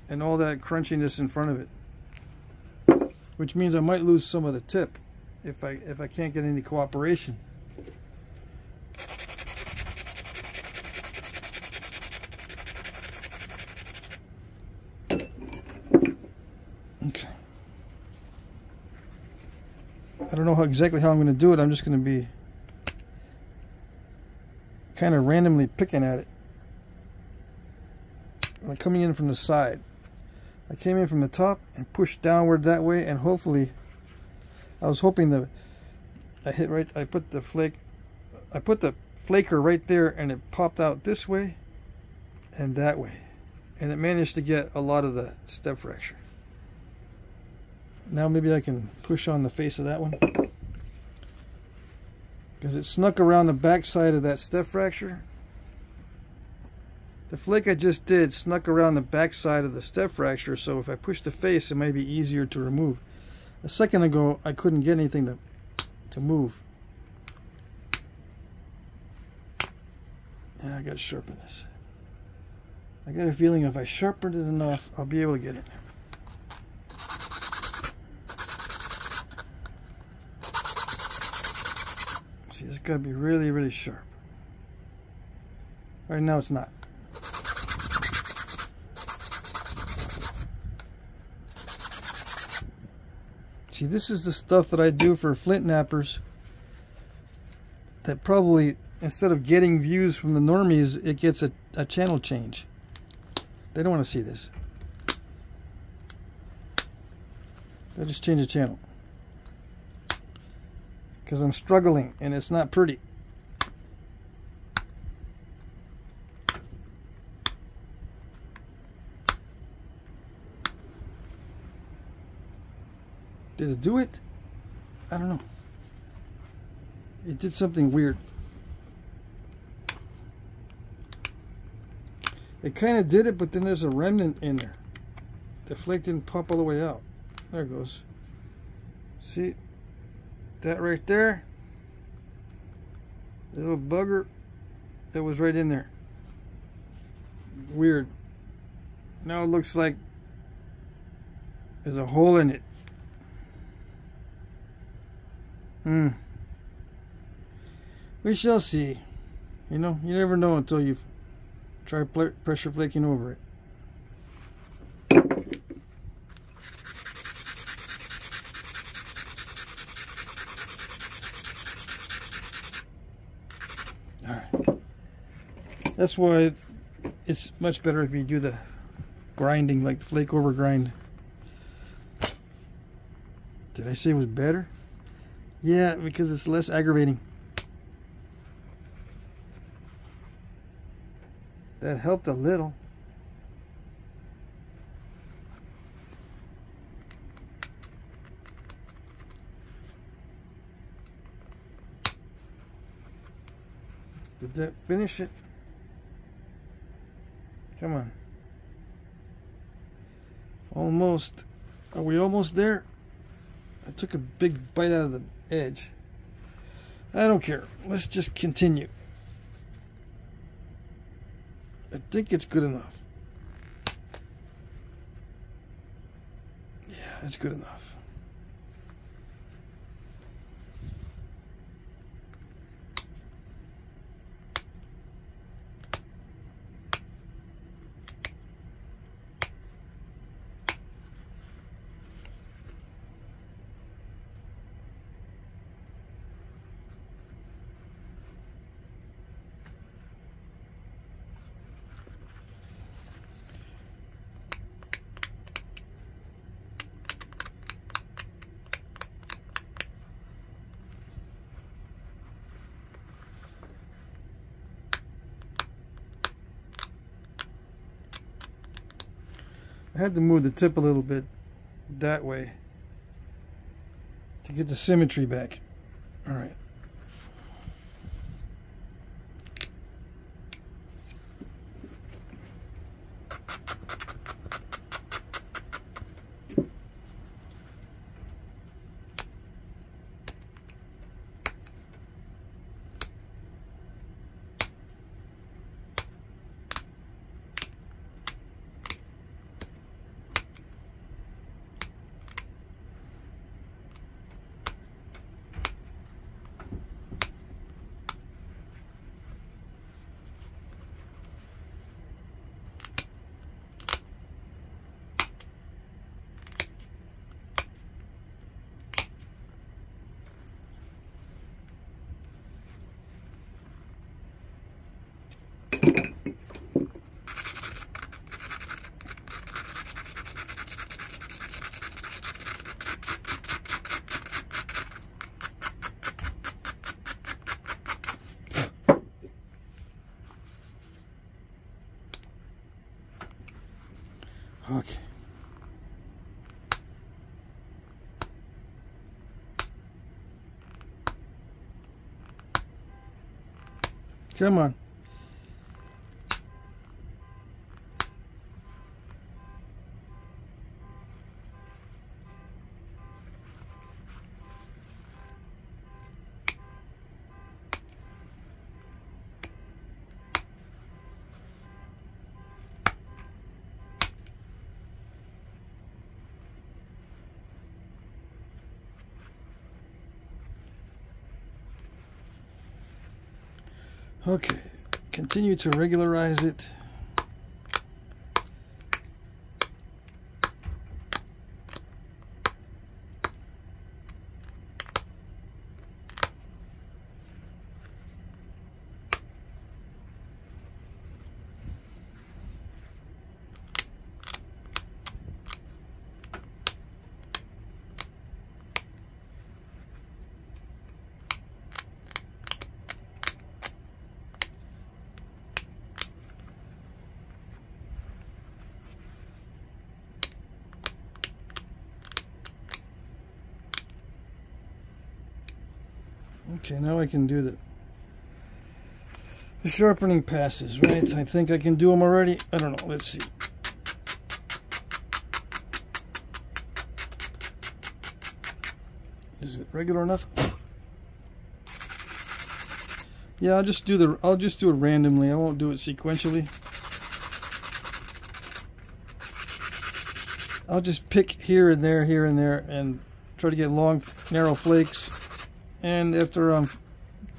and all that crunchiness in front of it, which means I might lose some of the tip if I can't get any cooperation. Okay. I don't know exactly how I'm going to do it. I'm just going to be kind of randomly picking at it. I'm coming in from the side. I came in from the top and pushed downward that way, and hopefully, I was hoping that I put the flaker right there, and it popped out this way and that way, and it managed to get a lot of the step fracture. Now maybe I can push on the face of that one, because it snuck around the back side of that step fracture. The flake I just did snuck around the back side of the step fracture, so if I push the face, it might be easier to remove. A second ago, I couldn't get anything to move. Yeah, I got to sharpen this. I got a feeling if I sharpen it enough, I'll be able to get in there. See, it's got to be really, really sharp. Right now, it's not. See, See, this is the stuff that I do for flint knappers that probably, instead of getting views from the normies, it gets a channel change. They don't want to see this. They just change the channel. Because I'm struggling and it's not pretty. Did it do it? I don't know. It did something weird. It kind of did it, but then there's a remnant in there. The flake didn't pop all the way out. There it goes. See? That right there? The little bugger that was right in there. Weird. Now it looks like there's a hole in it. We shall see. You know, you never know until you try pressure flaking over it. Alright. That's why it's much better if you do the grinding, like the flake over grind. Did I say it was better? Yeah, because it's less aggravating. That helped a little. Did that finish it? Come on. Almost. Are we almost there? I took a big bite out of the edge. I don't care. Let's just continue. I think it's good enough. Yeah, it's good enough. I had to move the tip a little bit that way to get the symmetry back. All right. Okay. Come on. Okay, continue to regularize it. Okay, now I can do the sharpening passes, right? I think I can do them already. I don't know. Let's see. Is it regular enough? Yeah, I'll just do it randomly. I won't do it sequentially. I'll just pick here and there, and try to get long, narrow flakes. And after I'm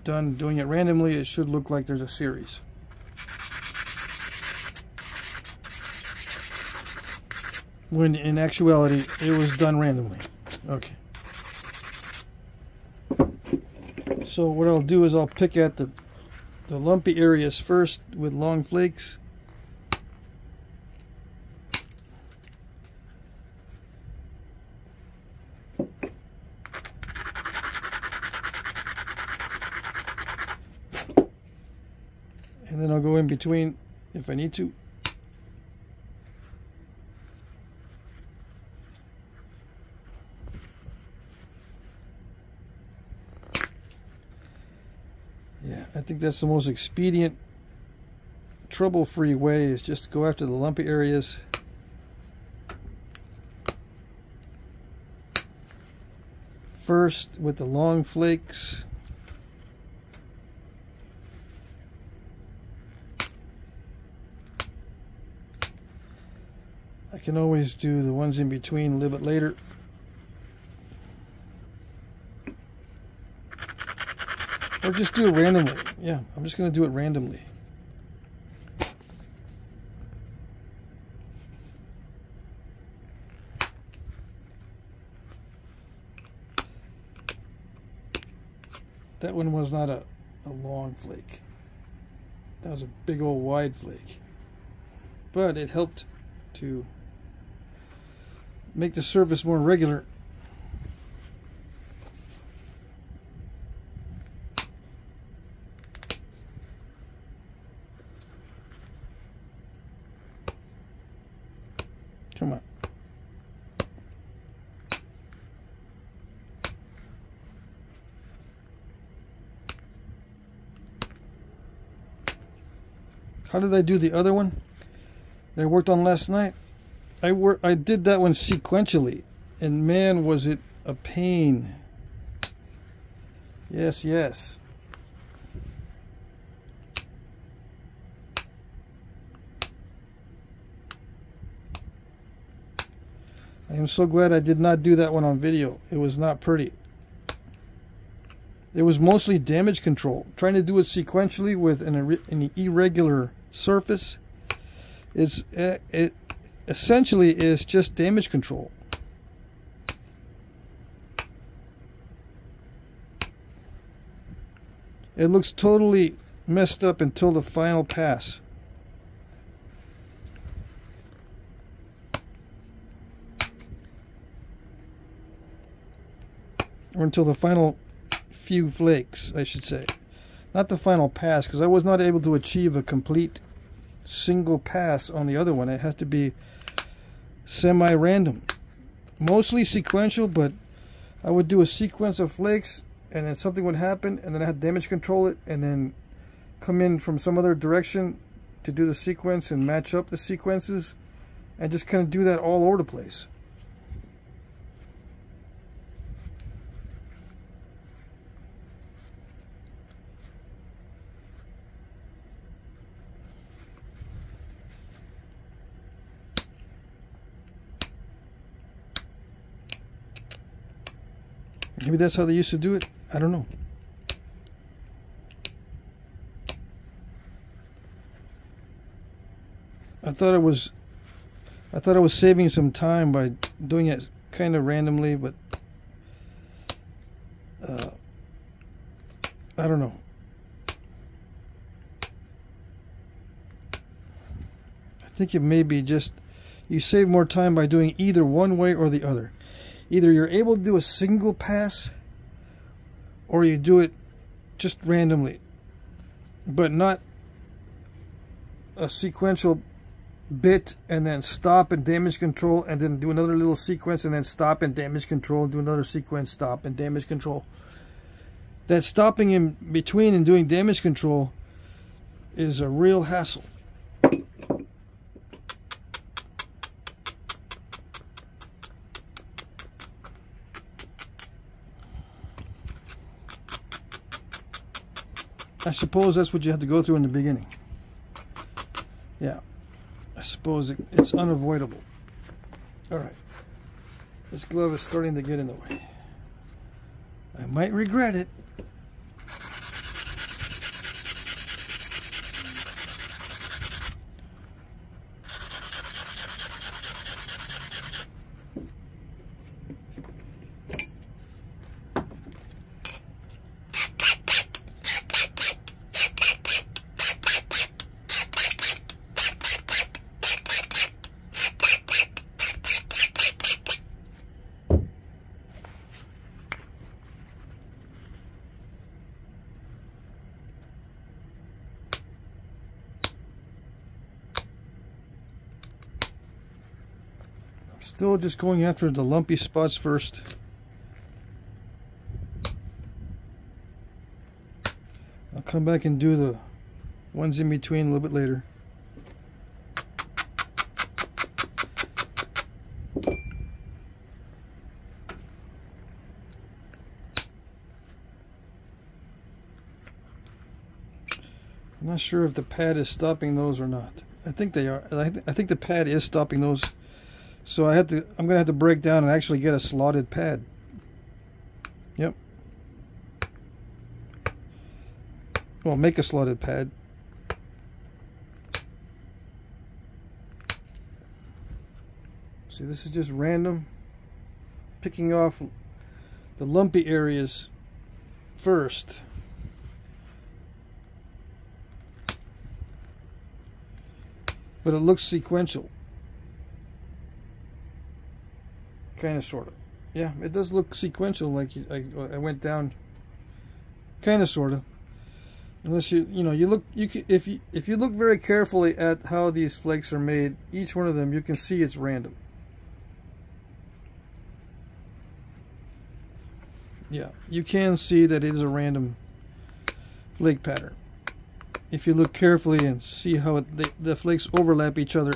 done doing it randomly, it should look like there's a series. When in actuality, it was done randomly. Okay. So what I'll do is I'll pick at the lumpy areas first with long flakes. And then I'll go in between if I need to. Yeah, I think that's the most expedient, trouble-free way, is just to go after the lumpy areas. First with the long flakes. I can always do the ones in between a little bit later. Or just do it randomly. Yeah, I'm just going to do it randomly. That one was not a long flake. That was a big old wide flake. But it helped to make the surface more regular. Come on. How did I do the other one that I worked on last night? I did that one sequentially, and man, was it a pain. Yes, yes. I am so glad I did not do that one on video. It was not pretty. It was mostly damage control. Trying to do it sequentially with an irregular surface it essentially is just damage control. It looks totally messed up until the final pass. Or until the final few flakes, I should say. Not the final pass, because I was not able to achieve a complete single pass on the other one. It has to be semi-random. Mostly sequential, but I would do a sequence of flakes, and then something would happen, and then I had damage control it, and then come in from some other direction to do the sequence and match up the sequences, and just kind of do that all over the place. Maybe that's how they used to do it. I don't know. I thought I was saving some time by doing it kind of randomly, but I don't know. I think it may be just you save more time by doing either one way or the other. Either you're able to do a single pass, or you do it just randomly, but not a sequential bit and then stop and damage control and then do another little sequence and then stop and damage control and do another sequence, stop and damage control. that stopping in between and doing damage control is a real hassle. I suppose that's what you have to go through in the beginning. Yeah, I suppose it's unavoidable. Alright, this glove is starting to get in the way. I might regret it. Still just going after the lumpy spots first. I'll come back and do the ones in between a little bit later. I'm not sure if the pad is stopping those or not. I think they are. I think the pad is stopping those. So I'm gonna have to break down and actually get a slotted pad. Yep. Well, make a slotted pad. See, this is just random, picking off the lumpy areas first. But it looks sequential. Kind of, sort of. Yeah, it does look sequential, like I went down. Kind of, sort of. Unless you look, if you look very carefully at how these flakes are made, each one of them, you can see it's random. Yeah, you can see that it is a random flake pattern. If you look carefully and see how the flakes overlap each other.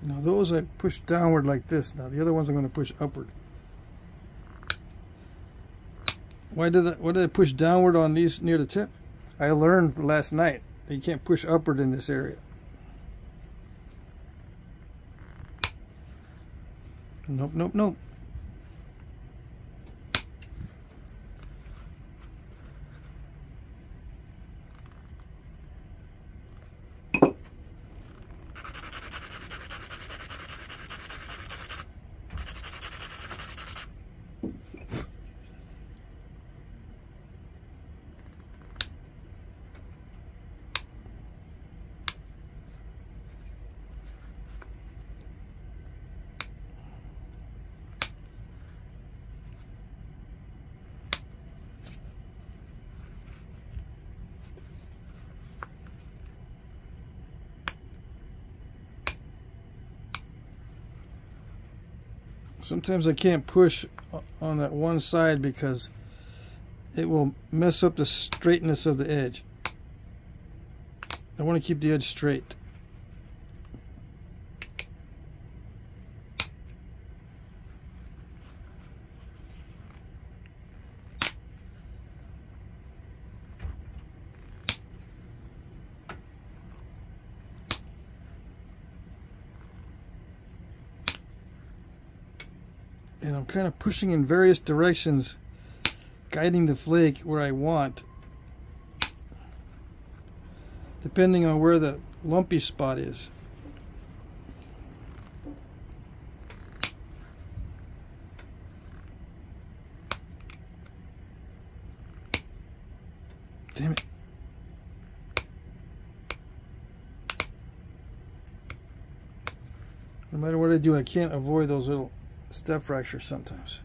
Now those I push downward like this. Now the other ones I'm going to push upward. Why did I push downward on these near the tip? I learned last night that you can't push upward in this area. Nope, nope, nope. Sometimes I can't push on that one side because it will mess up the straightness of the edge. I want to keep the edge straight. And I'm kind of pushing in various directions, guiding the flake where I want, depending on where the lumpy spot is. Damn it. No matter what I do, I can't avoid those little step fractures sometimes.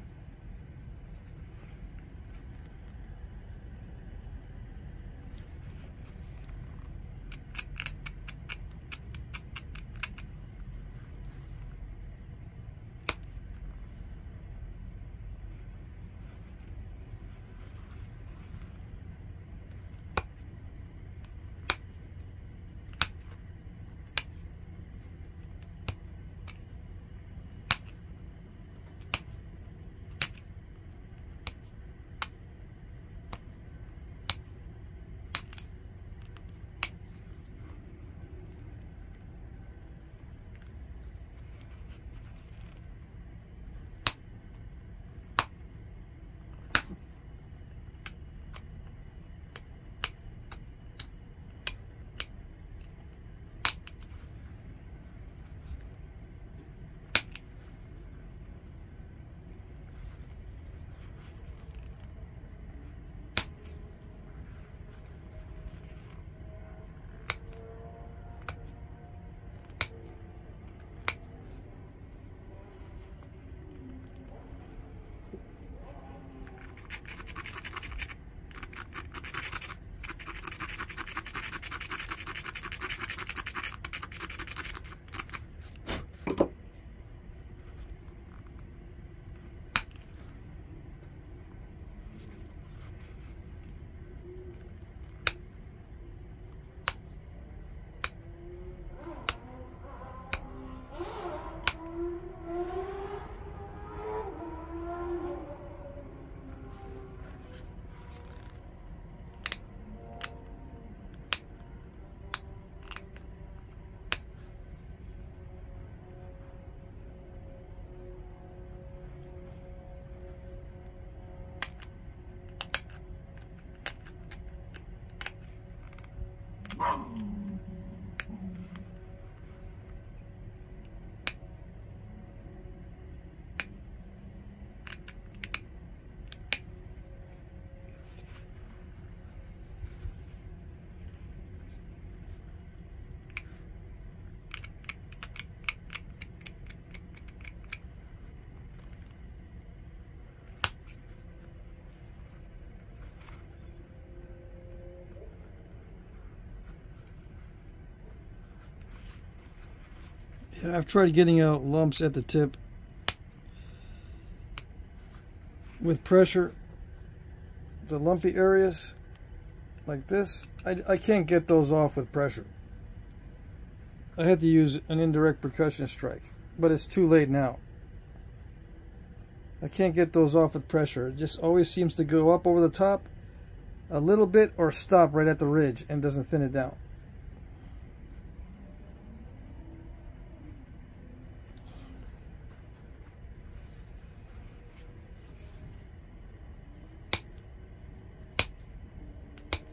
Yeah, I've tried getting out lumps at the tip with pressure. The lumpy areas like this, I can't get those off with pressure. I had to use an indirect percussion strike, but it's too late now. I can't get those off with pressure. It just always seems to go up over the top a little bit or stop right at the ridge and doesn't thin it down.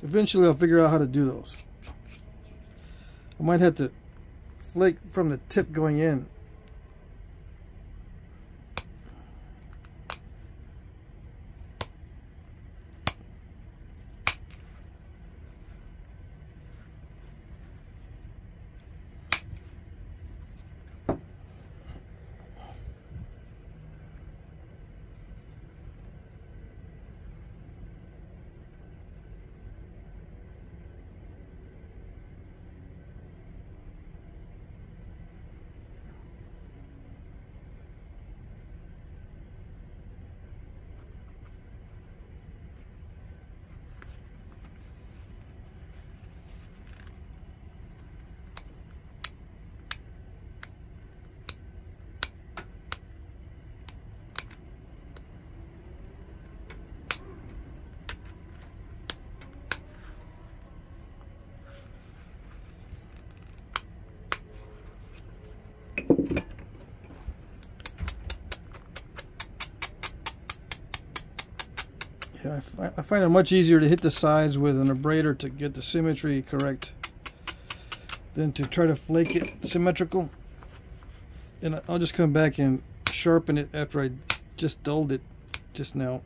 Eventually I'll figure out how to do those. I might have to flake from the tip going in. Yeah, I find it much easier to hit the sides with an abrader to get the symmetry correct than to try to flake it symmetrical. And I'll just come back and sharpen it after I just dulled it just now.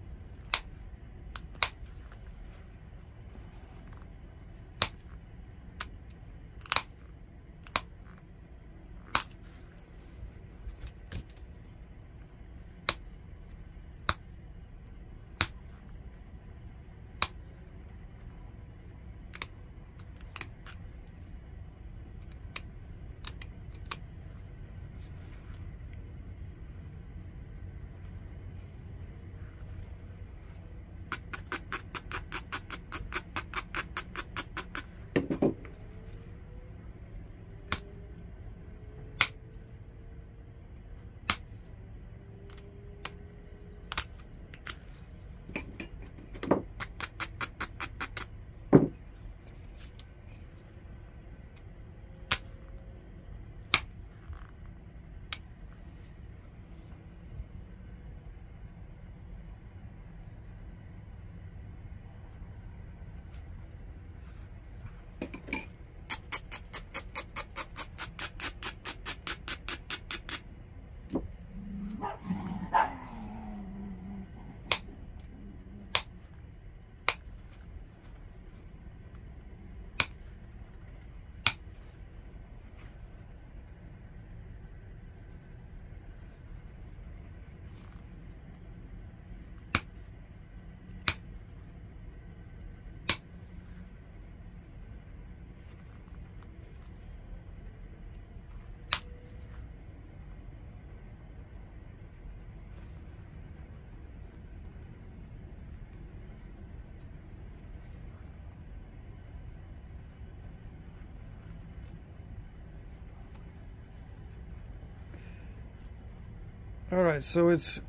All right, so it's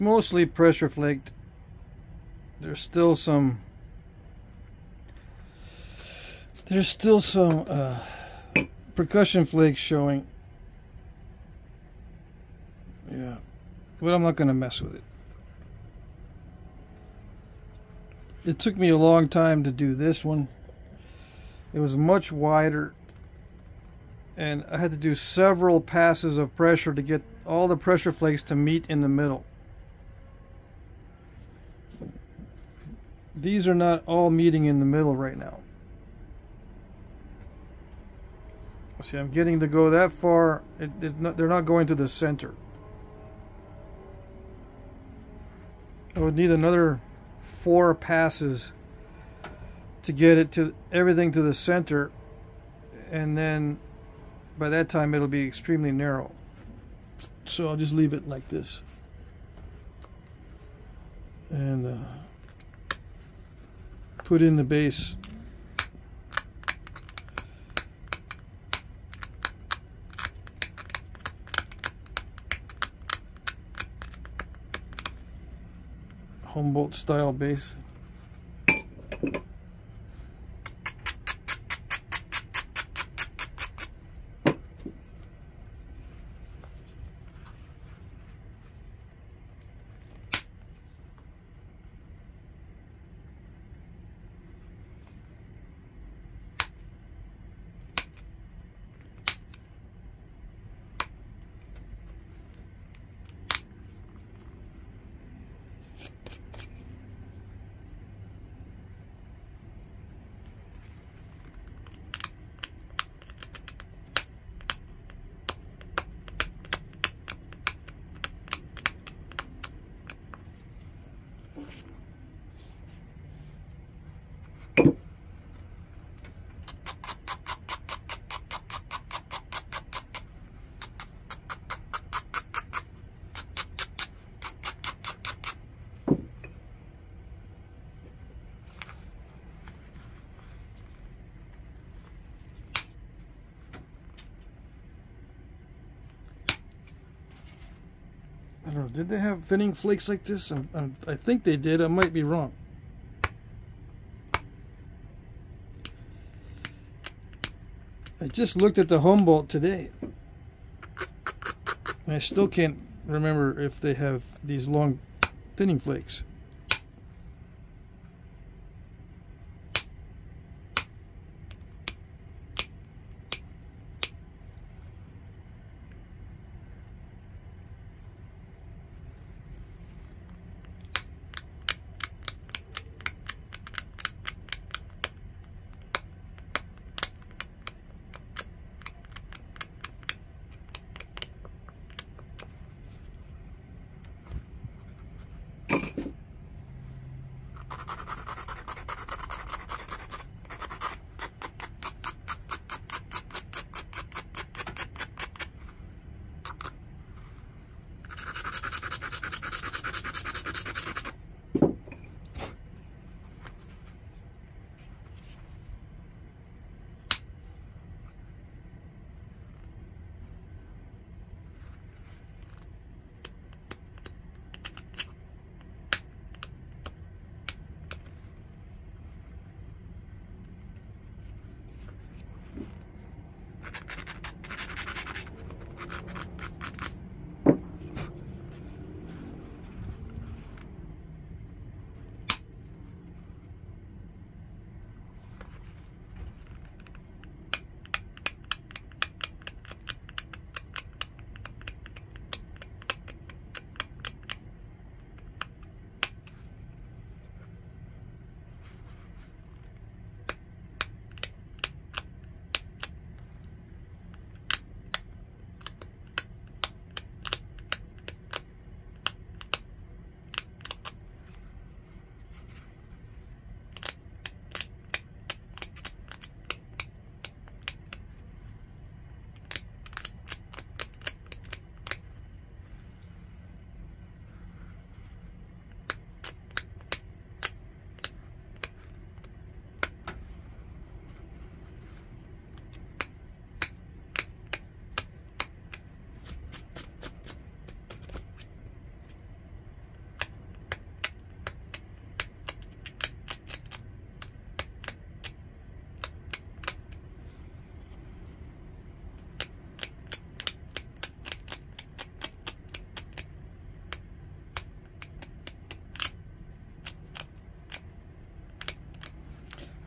mostly pressure flaked. There's still some percussion flakes showing. Yeah, but I'm not going to mess with it. It took me a long time to do this one. It was much wider, and I had to do several passes of pressure to get all the pressure flakes to meet in the middle. These are not all meeting in the middle right now. See, I'm getting to go that far. They're not going to the center. I would need another 4 passes to get it to everything to the center, and then by that time it'll be extremely narrow. So I'll just leave it like this and put in the base. Humbolt style base. I don't know, did they have thinning flakes like this? I think they did. I might be wrong. I just looked at the Humboldt today. I still can't remember if they have these long thinning flakes.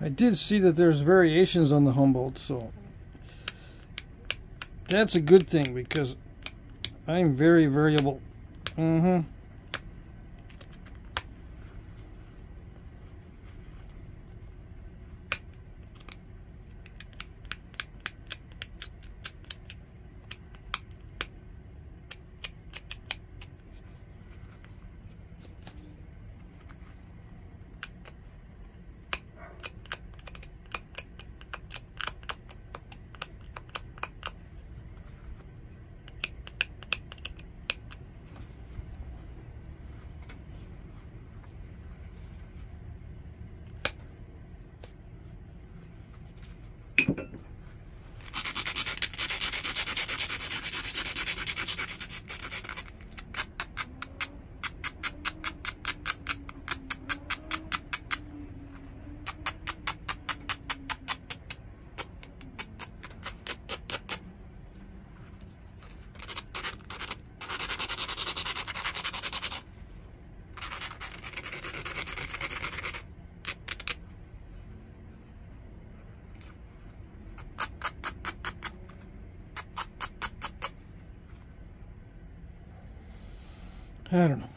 I did see that there's variations on the Humboldt, so that's a good thing because I'm very variable. I don't know.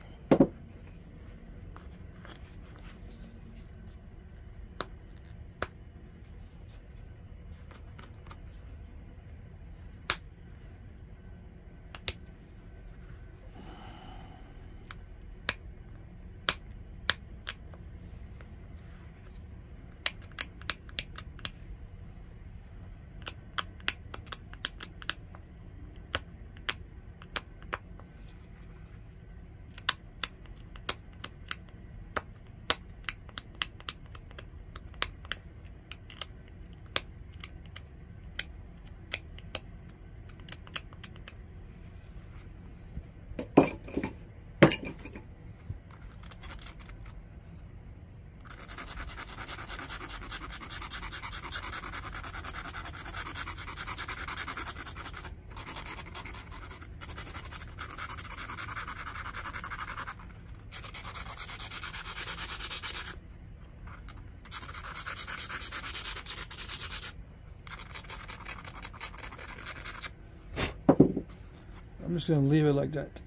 I'm just going to leave it like that.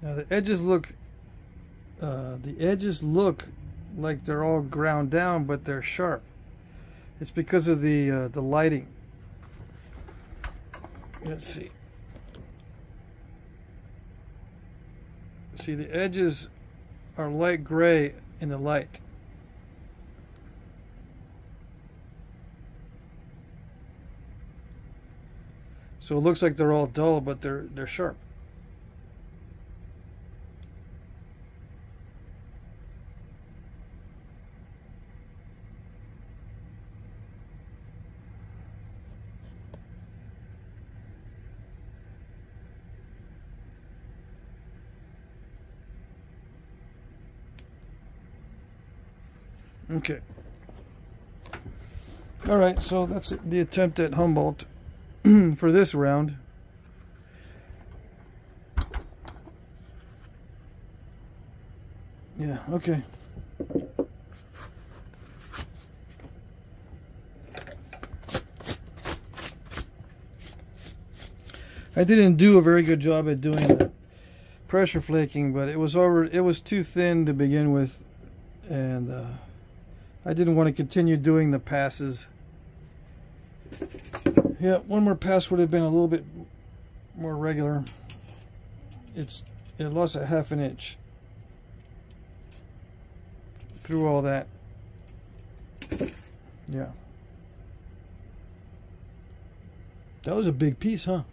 Now the edges look like they're all ground down, but they're sharp. It's because of the lighting. Let's see. See, the edges are light gray in the light. So it looks like they're all dull, but they're sharp. Okay. All right, so that's the attempt at Humboldt for this round. Yeah, okay. I didn't do a very good job at doing the pressure flaking, but it was too thin to begin with, and I didn't want to continue doing the passes. Yeah, one more pass would have been a little bit more regular. It lost a ½ inch through all that. Yeah. That was a big piece, huh?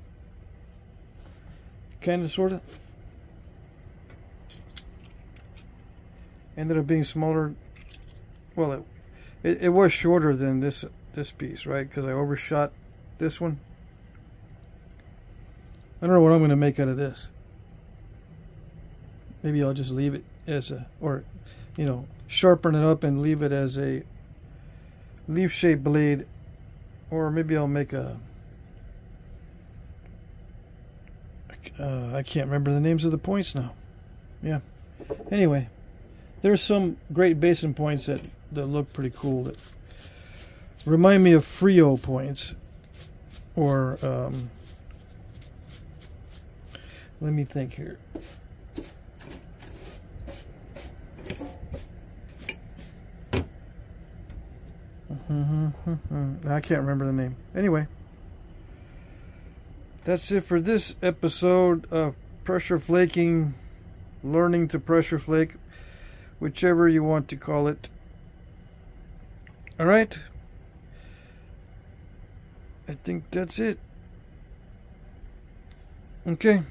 Kind of, sort of. Ended up being smaller. Well, it was shorter than this piece, right? Because I overshot this one. I don't know what I'm going to make out of this. Maybe I'll just leave it as a, or, you know, sharpen it up and leave it as a leaf-shaped blade. Or maybe I'll make a, I can't remember the names of the points now. Yeah. Anyway, there's some great basin points that look pretty cool, that remind me of Frio points, or let me think here. I can't remember the name. Anyway, that's it for this episode of pressure flaking, learning to pressure flake, whichever you want to call it. All right, I think that's it. Okay.